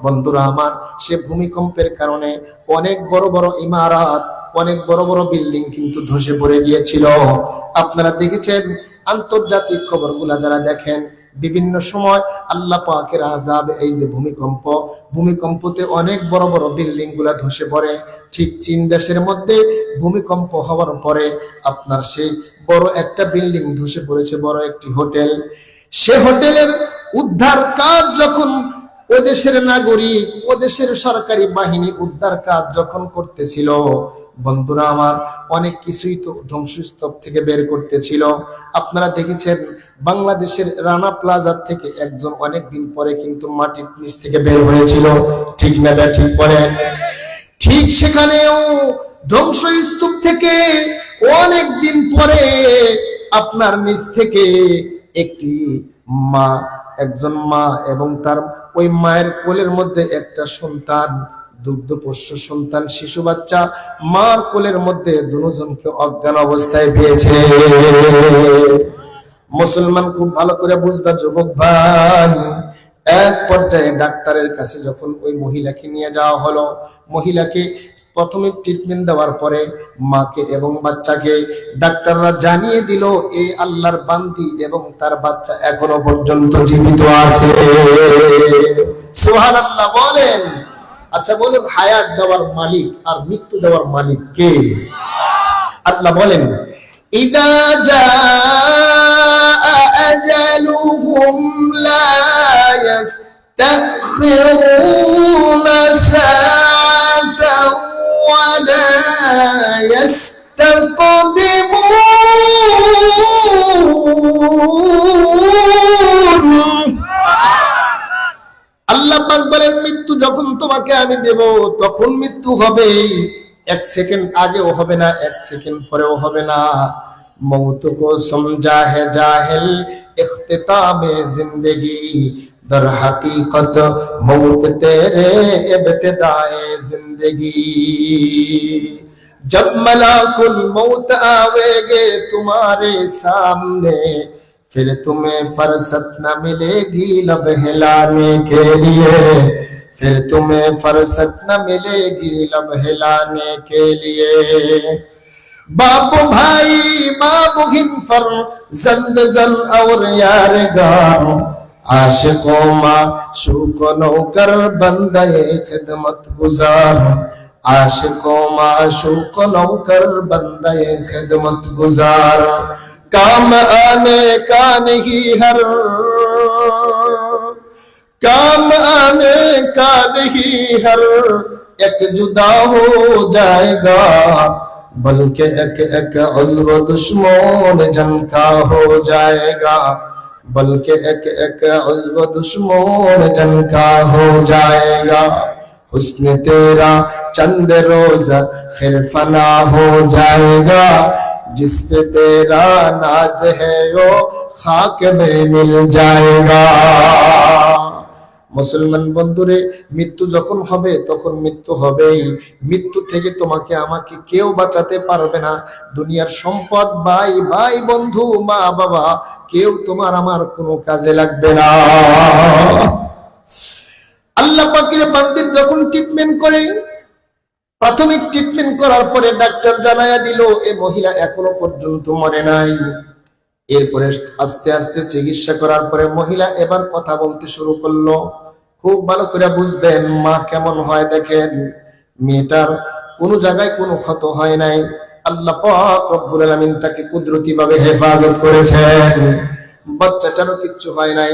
বন্ধুরা আমার, সে ভূমিকম্পের কারণে অনেক বড় বড় ইমারত, অনেক বড় বড় বিল্ডিং কিন্তু ধসে পড়ে গিয়েছিল। আপনারা দেখেছেন আন্তর্জাতিক খবরগুলা যারা দেখেন, বিভিন্ন সময় আল্লাহ পাকের আযাব, এই যে ভূমিকম্পতে অনেক বড় বড় বিল্ডিং গুলা ধসে পড়ে। ঠিক চীন দেশের মধ্যে ভূমিকম্প হওয়ার পরে আপনার সেই বড় একটা বিল্ডিং ধসে পড়েছে, বড় একটি হোটেল। সে হোটেলের উদ্ধার কাজ যখন ও দেশের নাগরিক, ও দেশের সরকারি বাহিনী উদ্ধার কাজ যখন করতেছিল, বন্ধুরা আমার, অনেক কিছুই তো ধ্বংসস্তূপ থেকে বের করতেছিল। আপনারা দেখেছেন বাংলাদেশের রানা প্লাজা থেকে একজন অনেকদিন পরে কিন্তু মাটির নিচ থেকে বের হয়েছিল, ঠিক না? ঠিক পরে ঠিক সেখানেও ধ্বংসস্তূপ থেকে অনেক দিন পরে আপনার নিচ থেকে একটি একজন মা এবং তার ওই মায়ের কোলের মধ্যে একটা সন্তান, দুগ্ধপোষ্য সন্তান, শিশু বাচ্চা, মার কোলের মধ্যে দুজনকে অজ্ঞান অবস্থায় পেয়েছে। মুসলমান খুব ভালো করে বুঝবা যুবক ভাই, এক পর্যায়ে ডাক্তারের কাছে যখন ওই মহিলাকে নিয়ে যাওয়া হলো, মহিলাকে প্রথমে ট্রিটমেন্ট দেওয়ার পরে মাকে এবং বাচ্চাকে ডাক্তাররা জানিয়ে দিল এই আল্লাহর বান্দি এবং তার বাচ্চা এখনো পর্যন্ত জীবিত আছে। সুবহানাল্লাহ বলেন। আচ্ছা বলুন, হায়াত দেওয়ার মালিক আর মৃত্যু দেওয়ার মালিক কে? আল্লাহ বলেন, ইদা জাআ আজালুহুম লা ইস্তাখিরুনা সাআতাও ওয়া লা ইস্তাকদিমুন। আল্লাহ পাক বলেন, মৃত্যু যখন তোমাকে আমি দেব তখন মৃত্যু হবে, এক সেকেন্ড আগেও হবে না, এক সেকেন্ড পরেও হবে না। মৌত কো সমঝা হে জাহিল ইখতিতামে জিंदगी, দর হकीकत मौत तेरे इब्तिदाए जिंदगी। जब मलाकुल मौत आवेगे तुम्हारे सामने, फिर तुम्हें फरसत न मिलेगी लब हिलाने के लिए, फिर तुम्हें फरसत न मिलेगी लब हिलाने के लिए। बाप भाई माँ बहन फर्जंद जन और यारगार, आशिकों माशूक नौकर बंदे खिदमत गुजार, आशिकों माशूक नौकर बंदे खिदमत गुजार। काम आने का नहीं हर, काम आने का नहीं हर एक जुदा हो जाएगा, बल्कि एक एक उज़्व दुश्मन जन का हो जाएगा, बल्कि एक एक उज़्व दुश्मन जन का हो जाएगा। हुस्न तेरा चंद रोज खिर फना हो जाएगा, जिस पे तेरा नाज है वो खाक में मिल जाएगा। মুসলমান বন্ধুরে, মৃত্যু যখন হবে তখন মৃত্যু হবেই। মৃত্যু থেকে তোমাকে আমাকে কেউ বাঁচাতে পারবে না। দুনিয়ার সম্পদ, ভাই ভাই, বন্ধু, মা বাবা, কেউ তোমার আমার কোনো কাজে লাগবে না। আল্লাহ পাকের বান্দির যখন ট্রিটমেন্ট করে, প্রাথমিক ট্রিটমেন্ট করার পরে ডাক্তার জানায়া দিল এই মহিলা এখনো পর্যন্ত মরে নাই। এরপরে আস্তে আস্তে চিকিৎসা করার পরে মহিলা এবার কথা বলতে শুরু করলো। খুব ভালো করে বুঝবেন মা কেমন হয়। দেখেন, মেয়েটার কোনো জায়গায় কোনো ক্ষত হয় নাই। আল্লাহ পাক রব্বুল আলামিন তাকে কুদরতি ভাবে হেফাজত করেছেন, বাচ্চাটারও কিচ্ছু হয় নাই।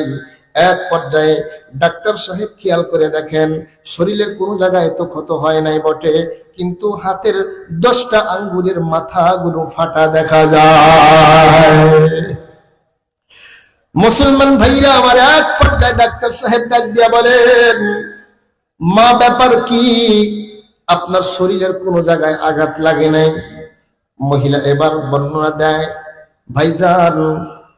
এক পর্যায়ে ডাক্তার সাহেব খেয়াল করে দেখেন শরীরের কোনো জায়গায় তো ক্ষত হয় নাই বটে, কিন্তু হাতের 10টা আঙ্গুলের মাথাগুলো ফাটা দেখা যায়। মুসলমান ভাইরা আমার, এক পর্যায়ে ডাক্তার সাহেব ডাক দিয়া বলেন, মা ব্যাপার কি? আপনার শরীরের কোনো জায়গায় আঘাত লাগে নাই? মহিলা এবার বর্ণনা দেয়, ভাইজান,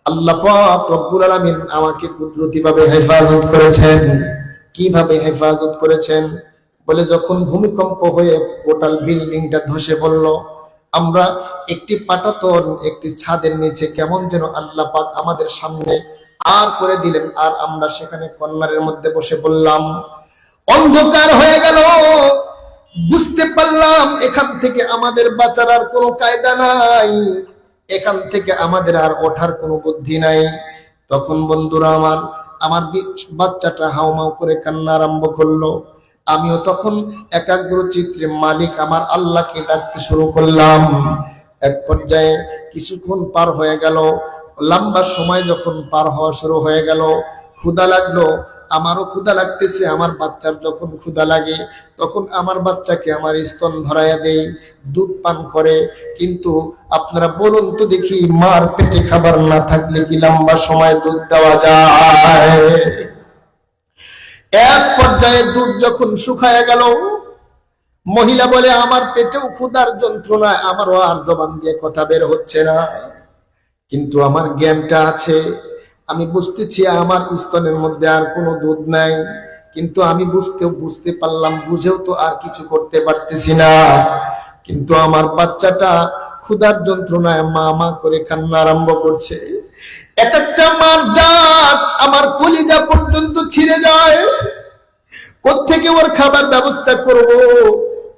আল্লাহ পাক রব্বুল আলামিন আমাকে কুদরতি ভাবে হেফাজত করেছেন। কিভাবে হেফাজত করেছেন? বলে, যখন ভূমিকম্প হয়ে টোটাল বিল্ডিংটা ধসে পড়ল, আমরা একটি পাটাতন, একটি ছাদের নিচে কেমন যেন আল্লাহ পাক আমাদের সামনে আর করে দিলেন, আর আমরা সেখানে কর্নারের মধ্যে বসে পড়লাম। অন্ধকার হয়ে গেল। বুঝতে পারলাম এখান থেকে আমাদের বাঁচার আর কোনো কায়দা নাই, এখান থেকে আমাদের আর ওঠার কোনো বুদ্ধি নাই। তখন বন্ধুরা আমার আমার বাচ্চাটা হাউমাউ করে কান্না আরম্ভ করলো। আমিও তখন একাগ্র চিত্রে মালিক আমার আল্লাহকে ডাকতে শুরু করলাম। এক পর্যায়ে কিছুক্ষণ পার হয়ে গেল, লম্বা সময় যখন পার হওয়া শুরু হয়ে গেল, ক্ষুধা লাগলো, আমারও ক্ষুধা লাগতেছে। আমার বাচ্চার যখন ক্ষুধা লাগে তখন আমার বাচ্চাকে আমার স্তন ধরাইয়া দেই, দুধ পান করে। কিন্তু আপনারা বলুন তো দেখি, মার পেটে খাবার না থাকলে কি লম্বা সময় দুধ দেওয়া যায়? এক পর্যায়ে দুধ যখন শুকায়া গেল, মহিলা বলে আমার পেটেও ক্ষুধার যন্ত্রণায় আমারও আর জবান দিয়ে কথা বের হচ্ছে না, কিন্তু আমার জ্ঞানটা আছে, আমি বুঝতেছি আমার স্তনের মধ্যে আর কোনো দুধ নাই। কিন্তু আমি বুঝতে পারলাম, বুঝেও তো আর কিছু করতে পারতেছি না। কিন্তু আমার বাচ্চাটা ক্ষুধার যন্ত্রণায় মা মা করে কান্না আরম্ভ করছে। এক একটা মার ডাক আমার কলিজা পর্যন্ত ছিঁড়ে যায়। কোত্থেকে ওর খাবার ব্যবস্থা করব,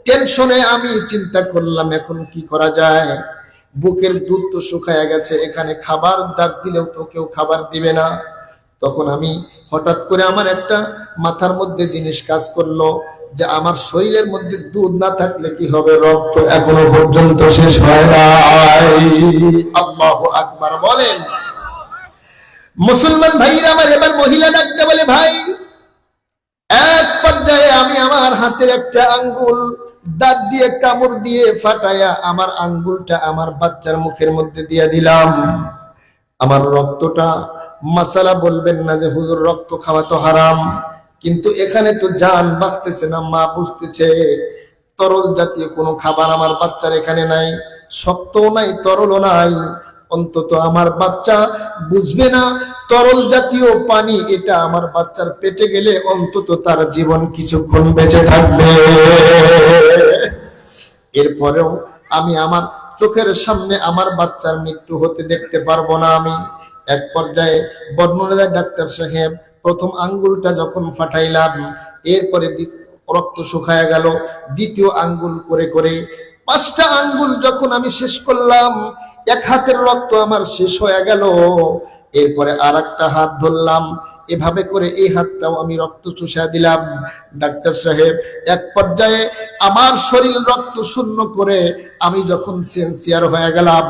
টেনশনে আমি চিন্তা করলাম এখন কি করা যায়। বুকের দুধ তো শুকায়া গেছে, এখানে খাবার ডাক দিলেও তো কেউ খাবার দিবে না। তখন আমি হঠাৎ করে আমার একটা মাথার মধ্যে জিনিস কাজ করলো, যে আমার শরীরের মধ্যে দুধ না থাকলে কি হবে, রক্ত এখনো পর্যন্ত শেষ হয় নাই। আল্লাহু আকবার বলেন। মুসলমান ভাইরা আমার, এবার মহিলা ডাকতে বলে ভাই। এক পর্যায়ে আমি আমার হাতের একটা আঙ্গুল দাঁত দিয়ে কামড় দিয়ে ফাটায়া আমার আঙ্গুলটা আমার বাচ্চার মুখের মধ্যে দিয়ে দিলাম। আমার রক্তটা, মাসালা বলবেন না যে হুজুর রক্ত খাওয়া তো হারাম, কিন্তু এখানে তো জান বাঁচতেছে না। মা বুঝতেছে তরল জাতীয় কোনো খাবার আমার বাচ্চার এখানে নাই, শক্তও নাই তরলও নাই। অন্তত আমার বাচ্চা বুঝবে না তরল জাতীয় পানি এটা আমার বাচ্চার পেটে গেলে অন্তত তার জীবন কিছুক্ষণ বেঁচে থাকবে। এরপরেও আমি আমার চোখের সামনে আমার বাচ্চার মৃত্যু হতে দেখতে পারবো না আমি। এক পর্যায়ে বর্ণনা ডাক্তার সাহেব, প্রথম আঙ্গুলটা যখন ফাটাইলাম, এরপরে রক্ত শুকায়া গেল, দ্বিতীয় আঙ্গুল করে করে 5টা আঙ্গুল যখন আমি শেষ করলাম, এক হাতের রক্ত আমার শেষ হয়ে গেল। এরপরে আর একটা হাত ধরলাম, এভাবে করে এই হাতটাও আমি রক্ত চুষা দিলাম। ডাক্তার সাহেব, এক পর্যায়ে আমার শরীর রক্ত শূন্য করে আমি যখন সেন্সিয়ার হয়ে গেলাম,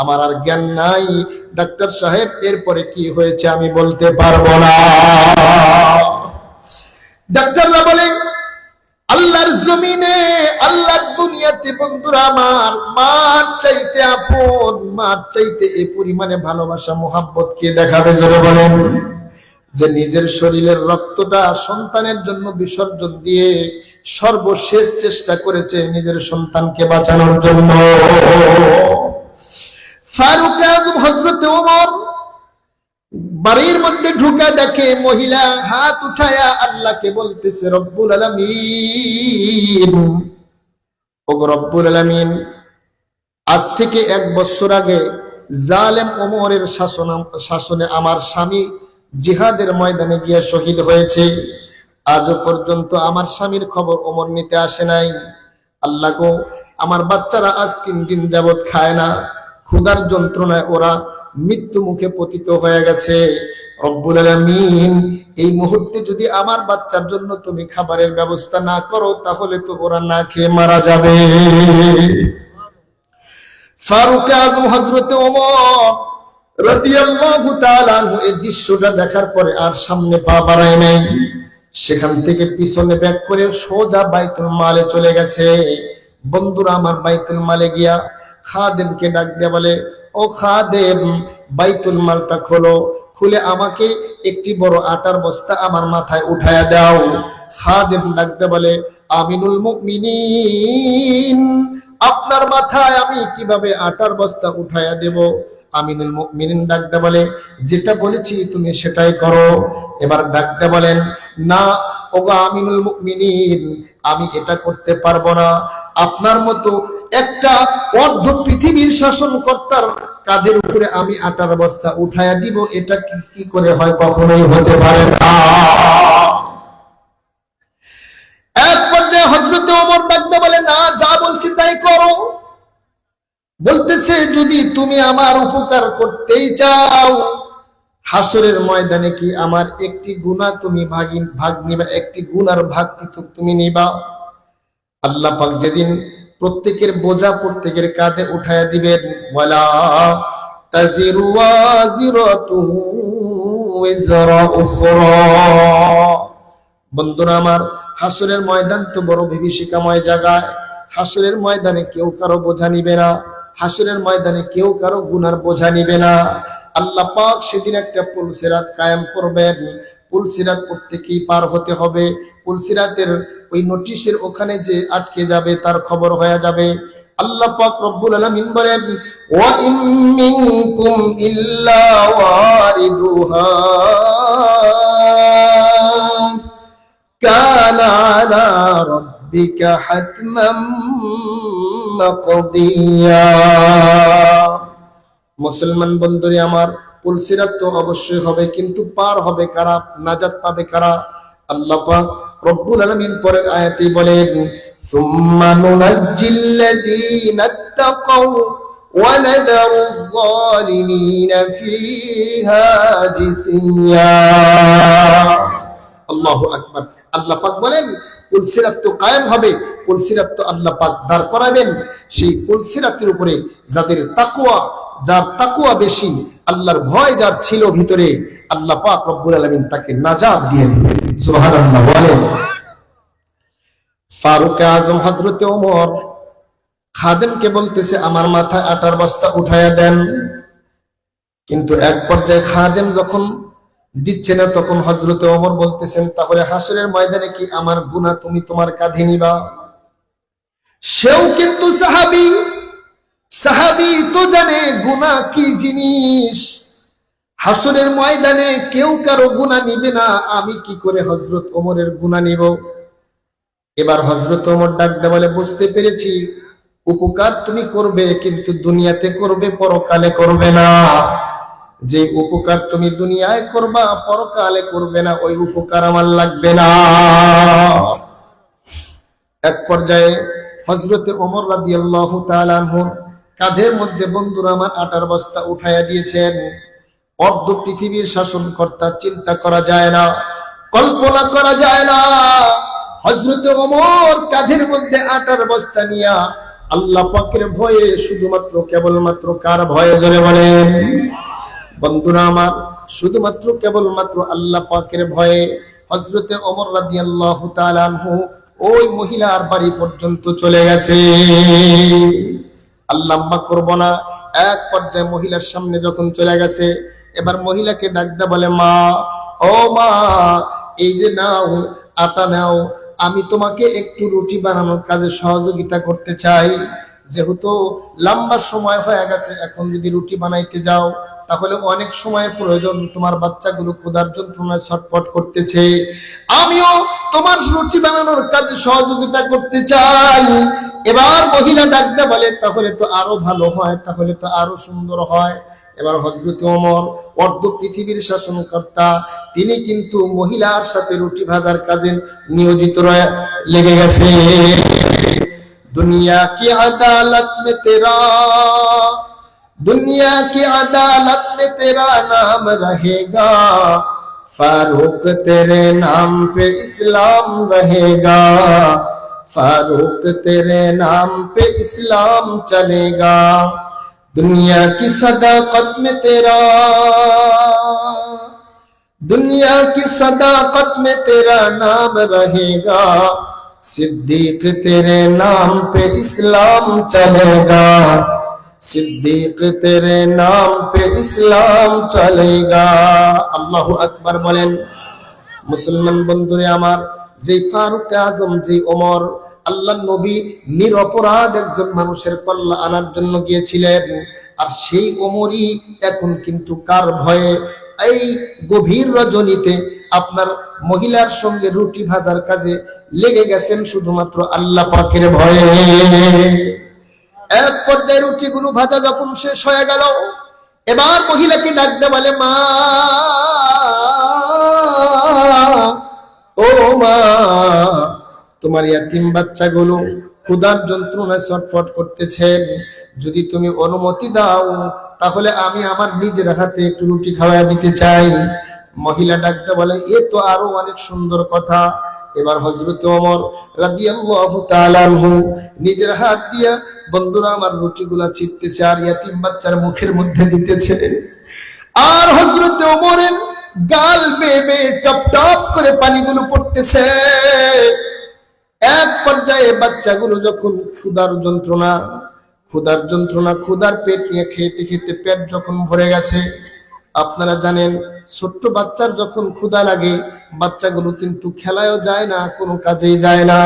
আমার আর জ্ঞান নাই। ডাক্তার সাহেব, এরপরে কি হয়েছে আমি বলতে পারবো না। ডাক্তাররা বলে আল্লাহর জমিনে, আল্লাহর দুনিয়াতে বন্ধুরা আমার, মার চাইতে আপন, মার চাইতে এই পরিমাণে ভালোবাসা মোহাব্বত কে দেখাবে? জোরে বলেন। যে নিজের শরীরের রক্তটা সন্তানের জন্য বিসর্জন দিয়ে সর্বশেষ চেষ্টা করেছে নিজের সন্তানকে বাঁচানোর জন্য। ফারুক আযম হযরত ওমর বাড়ির মধ্যে ঢুকা দেখে মহিলা হাত উঠায়া আল্লাহকে বলতেছে, রব্বুল আলামিন, ও রব্বুল আলামিন, আজ থেকে 1 বছর আগে জালেম ওমরের শাসনে আমার স্বামী জিহাদের ময়দানে গিয়ে শহীদ হয়েছে। আজও পর্যন্ত আমার স্বামীর খবর ওমর নিতে আসে নাই। আল্লাহ গো, আমার বাচ্চারা আজ 3 দিন যাবত খায় না, ক্ষুধার যন্ত্রণায় ওরা মৃত্যু মুখে পতিত হয়ে গেছে। রব্বুল আলামিন, এই মুহূর্তে যদি আমার বাচ্চার জন্য তুমি খাবারের ব্যবস্থা না করো, তাহলে তো ওরা না খেয়ে মারা যাবে। ফারুক আযম হযরত ওমর রাদিয়াল্লাহু তাআলা আনহু এই দৃশ্যটা দেখার পরে আর সামনে পা বাড়ায় নাই। সেখান থেকে পিছনে ব্যাক করে সোজা বাইতুল মালে চলে গেছে। বন্ধুরা আমার, বাইতুল মালে গিয়া খাদেমকে ডাক দিয়ে বলে, ও খাদেম, বাইতুল মালটা খোলো, খুলে আমাকে একটি বড় আটার বস্তা আমার মাথায় উঠায়া দাও। খাদেম ডাক দিয়ে বলে, আমিনুল মুমিনিন, আপনার মাথায় আমি কিভাবে আটার বস্তা উঠায়া দেব? আমিনুল মুমিনিন ডাক দিয়ে বলে, যেটা বলেছি তুমি সেটাই করো। এবার ডাক দিয়ে বলেন, না ওগো আমিনুল মুমিনিন, আমি এটা করতে পারবো না। আপনার মতো একটা অর্ধ পৃথিবীর শাসনকর্তার কাঁধের উপরে আমি আটার বস্তা উঠায়া দিব, এটা কি করে হয়? কখনোই হতে পারে না। এক পর্যায়ে হযরত ওমর ডাক দিয়ে বলে, না, যা বলছি তাই করো। বলতেছে, যদি তুমি আমার উপকার করতেই চাও, হাসরের ময়দানে কি আমার একটি গুনাহ তুমি ভাগ নিবা, একটি গুনার ভাগ কি তুমি নিবা? আল্লাহ পাক যেদিন প্রত্যেকের বোঝা প্রত্যেকের কাঁধে উঠায়া দিবেন, ওয়ালা তাজিরু ওয়াজিরাতু ওয়িজরা উখরা। বন্ধুরা আমার, হাসরের ময়দান তো বড় বিভীষিকাময় জায়গা। হাসরের ময়দানে কেউ কারো বোঝা নিবে না, হাসরের ময়দানে কেউ কারো গুনার বোঝা নিবে না। আল্লাহ পাক সেদিন একটা পুলসিরাত কায়েম করবেন। পুলসিরাত প্রত্যেকেই পার হতে হবে। পুলসিরাতের ওই নোটিশের ওখানে যে আটকে যাবে তার খবর হয়ে যাবে। আল্লাহ পাক রব্বুল আলামিন বলেন, ওয়া ইম মিনকুম ইল্লা ওয়ারিদুহা কানা আলা রাব্বিকা হাতমান মাকদিয়া। মুসলমান বন্ধুরে আমার, পুলসিরাত তো অবশ্যই হবে, কিন্তু পার হবে কারা, নাজাত পাবে কারা? আল্লাহ পাক রব্বুল আলামিন পরের আয়াতে বলেন, সুম্মা নুনাজ্জিল্লাযীনা ইত্তাকাউ ওয়া নাদারুয যালিমিনা ফীহা জিসিয়া। আল্লাহু আকবার। আল্লাহ পাক বলেন, পুলসিরাত তো কায়েম হবে, পুলসিরাত তো আল্লাহ পাক দাঁড় করাবেন। সেই পুলসিরাতের উপরে যাদের তাকওয়া, যার তাকওয়া বেশি, আল্লাহর ভয় যার ছিল ভিতরে, আল্লাহ পাক রব্বুল আলামিন তাকে নাজাত দিয়ে দিবেন। সুবহানাল্লাহ বলেন। ফারুক আজম হযরত ওমর খাদেমকে বলতেছে, আমার মাথায় আটার বস্তা উঠায়া দেন। কিন্তু এক পর্যায়ে খাদেম যখন দিচ্ছে না, তখন হযরত ওমর বলতেছেন, তাহলে হাসরের ময়দানে কি আমার গুনাহ তুমি তোমার কাঁধে নিবা? সেও কিন্তু সাহাবী, সাহাবী তো জানে গুনাহ কি জিনিস। হাসরের ময়দানে কেউ কারো গুনাহ নিবে না, আমি কি করে হযরত ওমরের গুনাহ নিব? এবার হযরত ওমর ডাক দিয়ে বলে, বুঝতে পেরেছি, উপকার তুমি করবে কিন্তু দুনিয়াতে করবে, পরকালে করবে না। যে উপকার তুমি দুনিয়ায় করবা, পরকালে করবে না, ওই উপকার আমার লাগবে না। এক পর্যায়ে হযরত ওমর রাদিয়াল্লাহু তাআলা আনহু কাঁধের মধ্যে, বন্ধুরা আমার, আটার বস্তা উঠাইয়া দিয়েছেন। অর্ধ পৃথিবীর শাসনকর্তা, চিন্তা করা যায় না, কল্পনা করা যায় না। হযরত ওমর কাঁধের মধ্যে আটার বস্তা নিয়া আল্লাহ পাকের ভয়ে, শুধুমাত্র কেবলমাত্র কার ভয়ে? জোরে বলেন। বন্ধুরা আমার, শুধুমাত্র কেবলমাত্র আল্লাহ পাকের ভয়ে হযরত ওমর রাদিয়াল্লাহু তাআলা আনহু ওই মহিলার বাড়ি পর্যন্ত চলে গেছে। আল্লাহ লম্বা করব না, এক পর্যায়ে মহিলার সামনে যখন চলে গেছে, এবার মহিলাকে ডাকতে বলে, মা, ও মা, এই যে নাও, আটা নাও, আমি তোমাকে একটু রুটি বানানোর কাজে সহযোগিতা করতে চাই। যেহেতু লম্বা সময় হয়ে গেছে, এখন যদি রুটি বানাইতে যাও তাহলে অনেক সময় প্রয়োজন, তোমার বাচ্চাগুলো ক্ষুধার যন্ত্রণায় ছটফট করতেছে, আমিও তোমার রুটি বানানোর কাজে সহযোগিতা করতে চাই। এবার মহিলা ডাকতে বলে, তাহলে তো আরো ভালো হয়, তাহলে তো আরো সুন্দর হয়। এবার হযরত ওমর, অর্ধ পৃথিবীর শাসনকর্তা, তিনি কিন্তু মহিলার সাথে রুটি ভাজার কাজে নিয়োজিত লেগে গেছে। দুনিয়া কি আদালত মে তেরা, दुनिया की अदालत में तेरा नाम रहेगा, फारूक तेरे नाम पे इस्लाम रहेगा, फारूक तेरे नाम पे इस्लाम चलेगा। दुनिया की सदाकत में तेरा, दुनिया की सदाकत में तेरा नाम रहेगा, सिद्दीक तेरे नाम पे इस्लाम चलेगा, सिद्दीक तेरे नाम पे इस्लाम चलेगा। আল্লাহু আকবার বলেন। মুসলমান বন্ধুরে আমার, যে ফারুক আজম, যে ওমর, আল্লাহ নবী নিরপরাধ একজন মানুষের কল্যাণ আনার জন্য গিয়েছিলেন, আর সেই ওমরই এখন কিন্তু কার ভয়ে এই গভীর রজনীতে আপনার মহিলার সঙ্গে রুটি ভাজার কাজে লেগে গেছেন, শুধুমাত্র আল্লাহ পাকের ভয়ে। এক পর্যায়ে রুটিগুলো ভাজা যখন শেষ হয়ে গেল, এবার মহিলাকে ডাকতে বলে, মা, ও মা, তোমার ইয়াতিম বাচ্চাগুলো ক্ষুধার যন্ত্রণায় ছটফট করতেছেন, যদি তুমি অনুমতি দাও তাহলে আমি আমার নিজের হাতে একটু রুটি খাওয়াইয়া দিতে চাই। মহিলা ডাকতে বলে, এ তো আরো অনেক সুন্দর কথা। এবার হযরত ওমর রাদিয়াল্লাহু তাআলা আনহু নিজের হাত দিয়া বন্ধুরা আমার রুটিগুলা চিপতেছে আর ইয়াতিম বাচ্চার মুখের মধ্যে দিতেছে। আর হযরত ওমরের গাল বেয়ে বেয়ে টপ টপ করে পানিগুলো পড়তেছে। এক পর্যায়ে বাচ্চাগুলো যখন ক্ষুধার পেট নিয়ে খেতে খেতে পেট যখন ভরে গেছে, আপনারা জানেন ছোট্ট বাচ্চার যখন ক্ষুধা লাগে বাচ্চাগুলো কিন্তু খেলায়ও যায় না, কোনো কাজেই যায় না।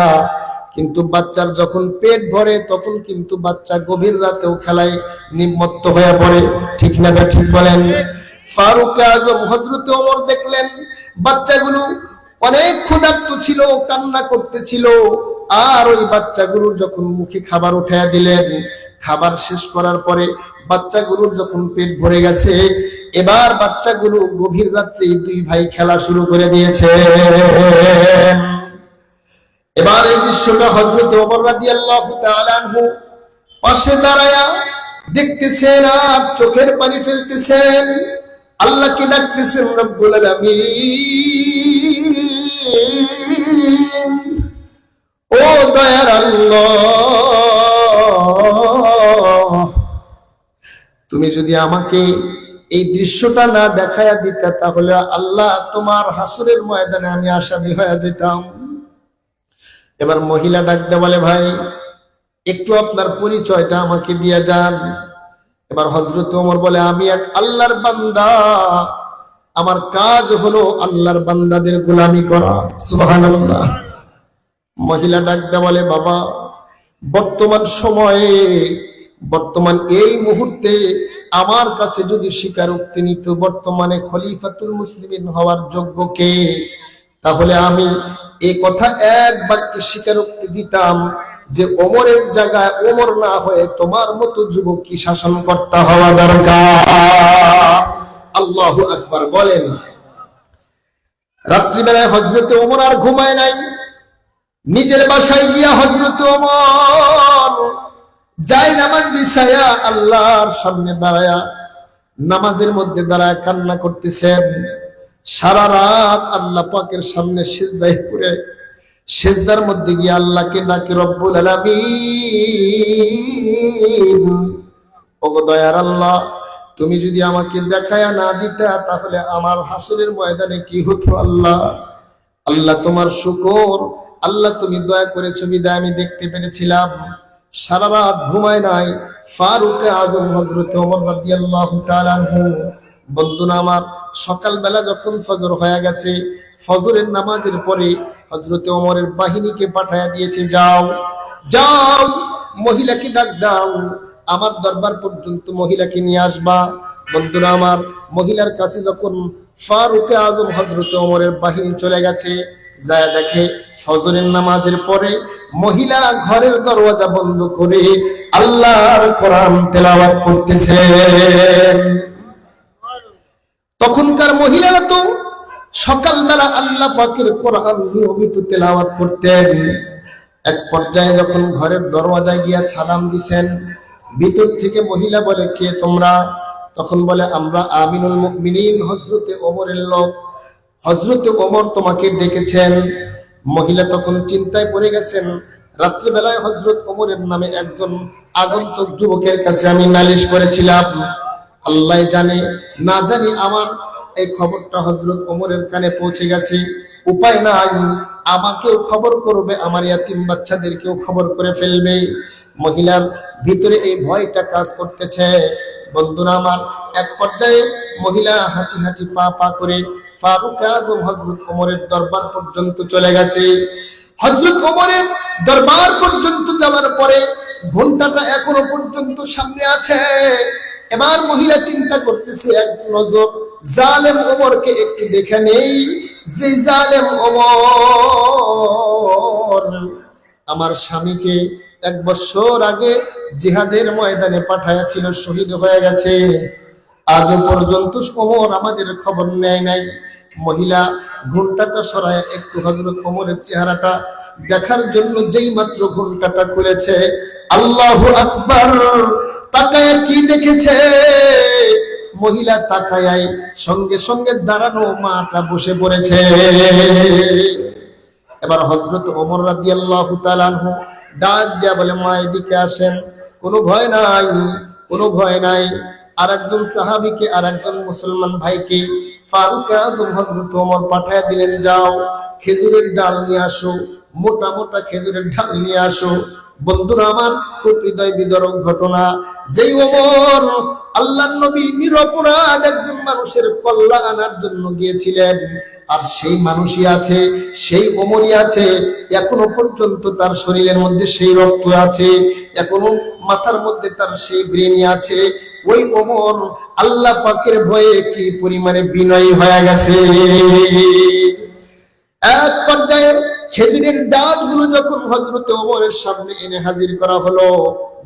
কিন্তু বাচ্চার যখন পেট ভরে তখন কিন্তু বাচ্চা গভীর রাতেও খেলায় নিমত্ত হয়ে পড়ে। ঠিক না ঠিক বলেন? ফারুক আজম হযরত ওমর দেখলেন বাচ্চাগুলো অনেক ক্ষুধার্ত ছিল, কান্না করতেছিল। আর ওই বাচ্চাগুলোর যখন মুখে খাবার উঠাইয়া দিলেন, খাবার শেষ করার পরে বাচ্চাগুলোর যখন পেট ভরে গেছে, এবার বাচ্চাগুলো গভীর রাত্রে দুই ভাই খেলা শুরু করে দিয়েছে। এবার এই দৃশ্যটা হযরত ওমর রাদিয়াল্লাহু তাআলা আনহু পাশে দাঁড়ায়া দেখতেছেন আর চোখের পানি ফেলতেছেন, আল্লাহকে ডাকতেছেন, রব্বুল আলামিন, ও দয়ার আল্লাহ, তুমি যদি আমাকে এই দৃশ্যটা না দেখায়া দিতা তাহলে আল্লাহ তোমার হাসরের ময়দানে আমি আসামি হয়ে যেতাম। এবার মহিলা ডাকতে বলে, ভাই একটু আপনার পরিচয়টা আমাকে দিয়ে যান। এবার হযরত ওমর বলে, আমি এক আল্লাহর বান্দা, আমার কাজ হলো আল্লাহর বান্দাদের গোলামি করা। সুবহানাল্লাহ। মহিলা ডাকতে বলে, বাবা বর্তমান এই মুহূর্তে আমার কাছে যদি স্বীকারোক্তি নিত বর্তমানে খলিফাতুল মুসলিমিন হওয়ার যোগ্য কে, তাহলে আমি এই কথা এক বাক্যে স্বীকারোক্তি দিতাম যে ওমরের জায়গায় ওমর না হয়ে তোমার মতো যুবকী শাসনকর্তা হওয়া দরকার। আল্লাহু আকবার বলেন। রাত্রিবেলায় হযরত ওমর আর ঘুমায় নাই। নিজের বাসায় গিয়া হযরত ওমর যাই নামাজ বিছায়া আল্লাহর সামনে দাঁড়ায়া নামাজের মধ্যে দাঁড়ায় কান্না করতেছেন। সারা রাত আল্লাহ পাকের সামনে সিজদায় পড়ে সিজদার মধ্যে গিয়ে আল্লাহকে ডাকে, রব্বুল আলামিন, ওগো দয়ার আল্লাহ, তুমি যদি আমাকে দেখায়া না দিতা তাহলে আমার হাসরের ময়দানে কি হতো। আল্লাহ তোমার শুকর, আল্লাহ তুমি দয়া করেছো বিদায় আমি দেখতে পেরেছিলাম। সারা রাত ঘুমায় নাই ফারুক আজম হযরত ওমর রাদিয়াল্লাহু তাআলা আনহু। বন্ধুরা আমার, সকালবেলা যখন ফজর হয়ে গেছে, ফজরের নামাজের পরে হযরত ওমরের বাহিনীকে পাঠায়া দিয়েছে, যাও মহিলাকে ডাক দাও, আমার দরবার পর্যন্ত মহিলাকে নিয়ে আসবা। বন্ধুরা আমার, মহিলার কাছে যখন ফারুক আজম হযরত ওমরের বাহিনী চলে গেছে, যায় দেখে ফজরের নামাজের পরে মহিলা ঘরের দরওয়াজা বন্ধ করে আল্লাহর কোরআন তেলাওয়াত করতেছেন। তখনকার মহিলারা তো সকালবেলা আল্লাহ পাকের কোরআন নিয়মিত তেলাওয়াত করতেন। এক পর্যায়ে যখন ঘরের দরওয়াজায় গিয়া সালাম দিছেন, ভিতর থেকে মহিলা বলে, কে তোমরা? তখন বলে, আমরা আমিনুল মুমিনিন হযরতে ওমরের লোক, হযরতে ওমর তোমাকে ডেকেছেন। মহিলা তখন চিন্তায় পড়ে গেছেন, রাত্রিবেলায় হযরত ওমরের নামে একজন আগন্তুক যুবকের কাছে আমি নালিশ করেছিলাম, আল্লাহ জানে না জানি আমার এই খবরটা হযরত ওমরের কানে পৌঁছে গেছে। উপায় নাই, আমাকেও খবর করবে, আমার ইয়াতিম বাচ্চাদেরকেও খবর করে ফেলবে। মহিলার ভিতরে এই ভয়টা কাজ করতেছে। বন্ধুরা আমার, এক পর্যায়ে মহিলা হাঁটি হাঁটি পা করে ফারুক আজম হযরত ওমরের দরবার পর্যন্ত চলে গেছে। হযরত ওমরের দরবার পর্যন্ত যাওয়ার পরে ঘন্টাটা এখনো পর্যন্ত সামনে আছে। এবার মহিলা চিন্তা করতেছে, এক নজর জালেম ওমরকে একটু দেখে নেই, যে জালেম ওমর আমার স্বামীকে 1 বছর আগে জিহাদের ময়দানে পাঠাইয়াছিল, শহীদ হয়ে গেছে, আজও পর্যন্ত ওমর আমাদের খবর নেয় নাই। মহিলা ঘন্টাটা সরায় একটু হযরত ওমরের চেহারাটা দেখার জন্য যেই মাত্র ঘন্টাটা খুলেছে, আল্লাহু আকবার। তাকায় কি দেখেছে? মহিলা তাকায় সঙ্গে সঙ্গে দাঁড়ানো মাটা বসে পড়েছে। এবার হযরত ওমর রাদিয়াল্লাহু তাআলা আনহু ডাক দিয়া বলে, মা এদিকে আসেন। কোনো ভয় নাই, কোনো ভয় নাই। আরেকজন সাহাবীকে, আরেকজন মুসলমান ভাইকে ফারুক আযম হযরত ওমর পাঠায় দিলেন, যাও খেজুরের ডাল নিয়ে আসো, মোটা মোটা খেজুরের ডাল নিয়ে আসো। বন্ধুরা আমার, খুব হৃদয় বিদারক ঘটনা। যেই ওমর আল্লাহর নবী নিরপরাধ একজন মানুষের কল্যাণ আনার জন্য গিয়েছিলেন, আর সেই মানুষই আছে, সেই ওমরই আছে, এখনো পর্যন্ত তার শরীরের মধ্যে সেই রক্ত আছে, এখনো মাথার মধ্যে তার সেই ব্রেনই আছে। ওই ওমর আল্লাহ পাকের ভয়ে কি পরিমাণে বিনয়ী হয়ে গেছে। এক পর্যায়ে খেজুরের ডালগুলো যখন হযরত ওমরের সামনে এনে হাজির করা হলো,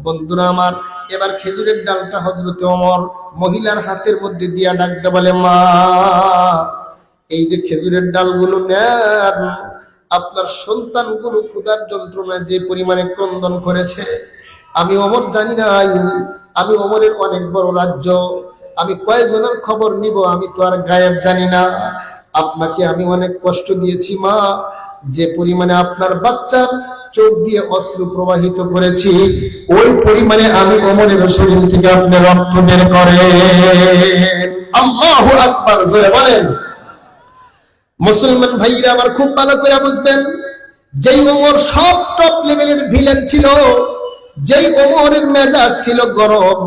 বন্ধুরা আমার, এবার খেজুরের ডালটা হযরত ওমর মহিলার হাতের মধ্যে দিয়া ডাকতে বলে, মা এই যে খেজুরের ডালগুলো নেন, আপনার সন্তানগুলো ক্ষুধার যন্ত্রণায় যে পরিমাণে ক্রন্দন করেছে, আমি ওমর জানি নাই। আমি ওমরের অনেক বড় রাজ্য, আমি কয়জনের খবর নিব আমি তো আর গায়েব জানি না। আপনাকে আমি অনেক কষ্ট দিয়েছি মা, যে পরিমাণে আপনার বাচ্চার চোখ দিয়ে অশ্রু প্রবাহিত করেছি, ওই পরিমাণে আমি ওমরের শরীর থেকে আপনি রক্ত বের করেন। আল্লাহু আকবার, জোরে বলেন। মুসলমান ভাইরা আমার খুব ভালো করে বুঝবেন, যেই ওমর সব টপ লেভেলের ভিলেন ছিল, যেই ওমরের মেজাজ ছিল গরম,